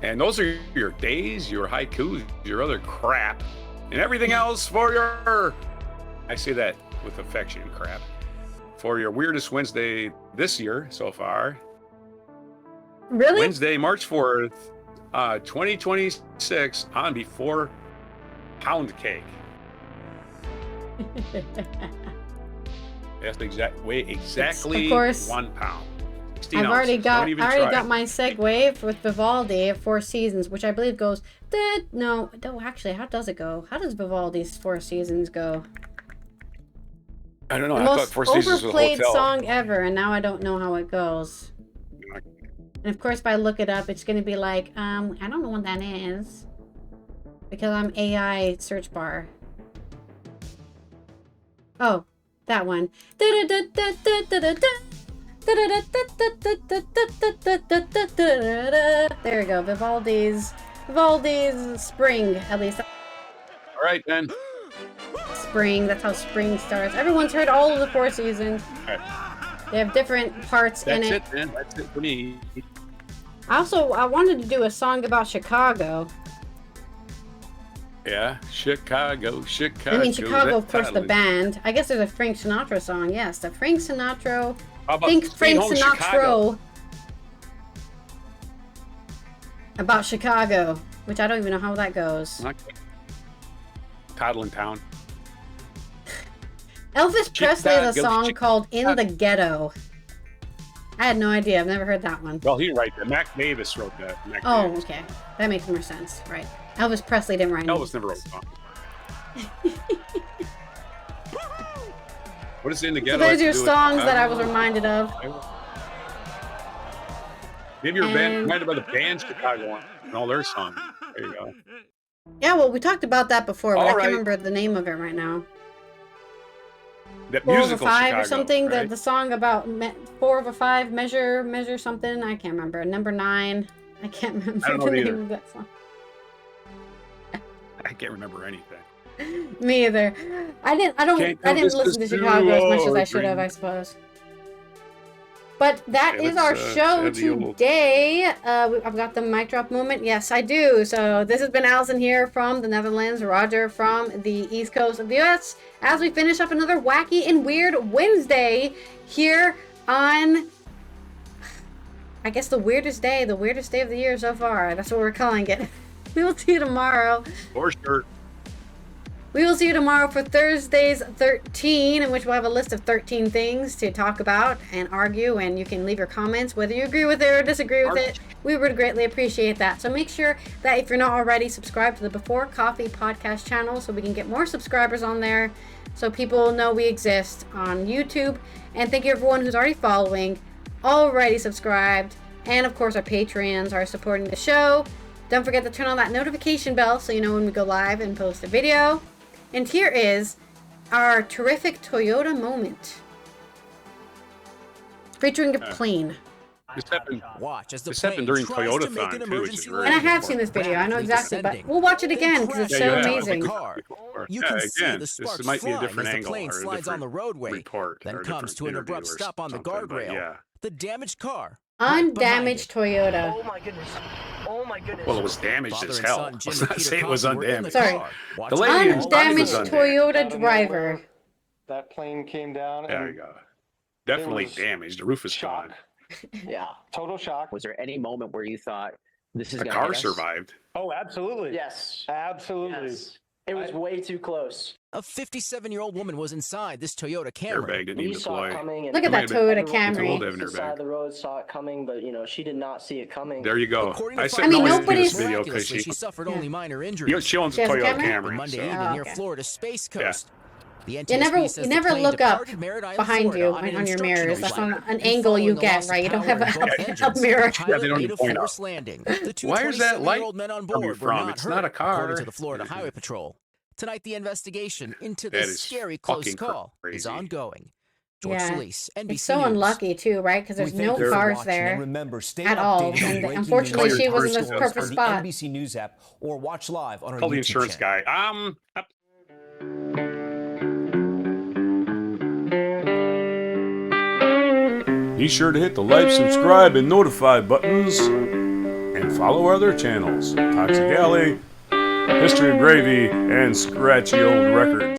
And those are your days, your haikus, your other crap. And everything else for your, I say that with affection, crap, for your weirdest Wednesday this year so far. Really? Wednesday, March 4th, 2026, on before pound cake. That's the exact way, exactly, of course, 1 pound. I've already got my segue with Vivaldi of Four Seasons, which I believe goes. No, actually, how does it go? How does Vivaldi's Four Seasons go? I don't know. The I most thought Four Seasons was a overplayed hotel song ever, and now I don't know how it goes. And of course, if I look it up, it's going to be like, I don't know what that is, because I'm AI search bar. Oh, that one. There we go. Vivaldi's Spring, at least. All right, then. Spring. That's how spring starts. Everyone's heard all of the Four Seasons. Right. They have different parts in it. That's it, man. That's it for me. I wanted to do a song about Chicago. Yeah, Chicago. I mean, Chicago, of course, the band. I guess there's a Frank Sinatra song. Yes, the Frank Sinatra. Think Frank Sinatra Chicago? About Chicago, which I don't even know how that goes. Toddling Town. Elvis Presley has a song called "In the Ghetto." I had no idea. I've never heard that one. Well, he didn't write that. Mac Davis wrote that. Mac Oh, Davis. okay. That makes more sense. Right. Elvis Presley didn't write Elvis never wrote a song. What is In the So Ghetto? there's your songs that I was reminded of. Maybe you're reminded by the band Chicago and all their songs. There you go. Yeah, well, we talked about that before, but All I right. can't remember the name of it right now. That 4 over musical 5 Chicago, or something. right? The song about 4 over 5 measure something. I can't remember. Number 9. I can't remember I don't know the name either. of that song. I can't remember anything. Me either. I didn't listen to Chicago as much as I should have, I suppose. But that Okay, is our let's, show have the old- today. I've got the mic drop moment. Yes, I do. So this has been Allison here from the Netherlands, Roger from the East Coast of the US, as we finish up another Wacky and Weird Wednesday here on, I guess, the weirdest day of the year so far. That's what we're calling it. We will see you tomorrow. For sure. We will see you tomorrow for Thursday's 13, in which we'll have a list of 13 things to talk about and argue, and you can leave your comments whether you agree with it or disagree with it. We would greatly appreciate that. So make sure that if you're not already, subscribe to the Before Coffee podcast channel so we can get more subscribers on there, so people know we exist on YouTube. And thank you everyone who's already following, already subscribed, and of course our Patreons are supporting the show. Don't forget to turn on that notification bell so you know when we go live and post a video. And here is our terrific Toyota moment. Featuring a plane. This happened, Watch as the this happened plane during tries to make Toyotathon, an too, which is emergency very And I landing. have seen this video. I know Rapidly exactly, but descending. we'll watch it again because it's Yeah, so you have. amazing. Car. You Yeah, can see again, the this sparks might be a flying different as the angle plane or a slides on the different roadway, report then or a comes different to an interview abrupt or stop on the something, but guardrail. yeah. The damaged car. Undamaged Toyota. Oh my goodness. Oh my goodness. Well, it was damaged Father as and hell. son, Jim Let's and not Peter say it was Coffey were in the undamaged. Sorry. car, The watching lady the in ball front Undamaged was undamaged. undamaged. Toyota driver. That plane came down There and you go. Definitely was damaged. The roof is shock. gone. Yeah. Total shock. Was there any moment where you thought this is The going car to survived. Oh, absolutely. Yes. Absolutely. Yes. It was way too close. A 57-year-old woman was inside this Toyota Camry. Airbag didn't We even saw it deploy. coming. And Look at Might that have been- Toyota everyone Too old Camry. to have an on the side airbag. of the road saw it coming, but she did not see it coming. There you go. According to I the said I mean, no, firefighter, nobody's- this video because miraculously, she she, suffered Yeah. only minor you know, injuries. she owns a She has a Toyota Camry? Camry. Monday So. evening Oh, near okay. Florida's Space Yeah. Coast. The You NTSB never says the plane look up departed Merritt Island, behind Florida, you on an on your instructional mirrors. That's flight. not an And angle you following the get, loss of right? You don't power have in both a engines, mirror. the pilot Yeah, they don't made even a point out. forced landing. The two Why is that light 27-year-old men on coming board were from? not It's hurt, not a car. according to the Florida Highway Patrol. Tonight, the investigation into That this is scary close fucking call is crazy. ongoing. George Yeah. Solis, NBC It's so News. unlucky too, right? Because there's We no thank you for cars watching, and there remember, stay at all. updated on And breaking unfortunately, news she and was in the stories perfect on the spot. NBC News app or watch live on our Call the YouTube insurance channel. guy. Be sure to hit the like, subscribe, and notify buttons, and follow our other channels: Toxic Alley, History of Gravy, and Scratchy Old Records.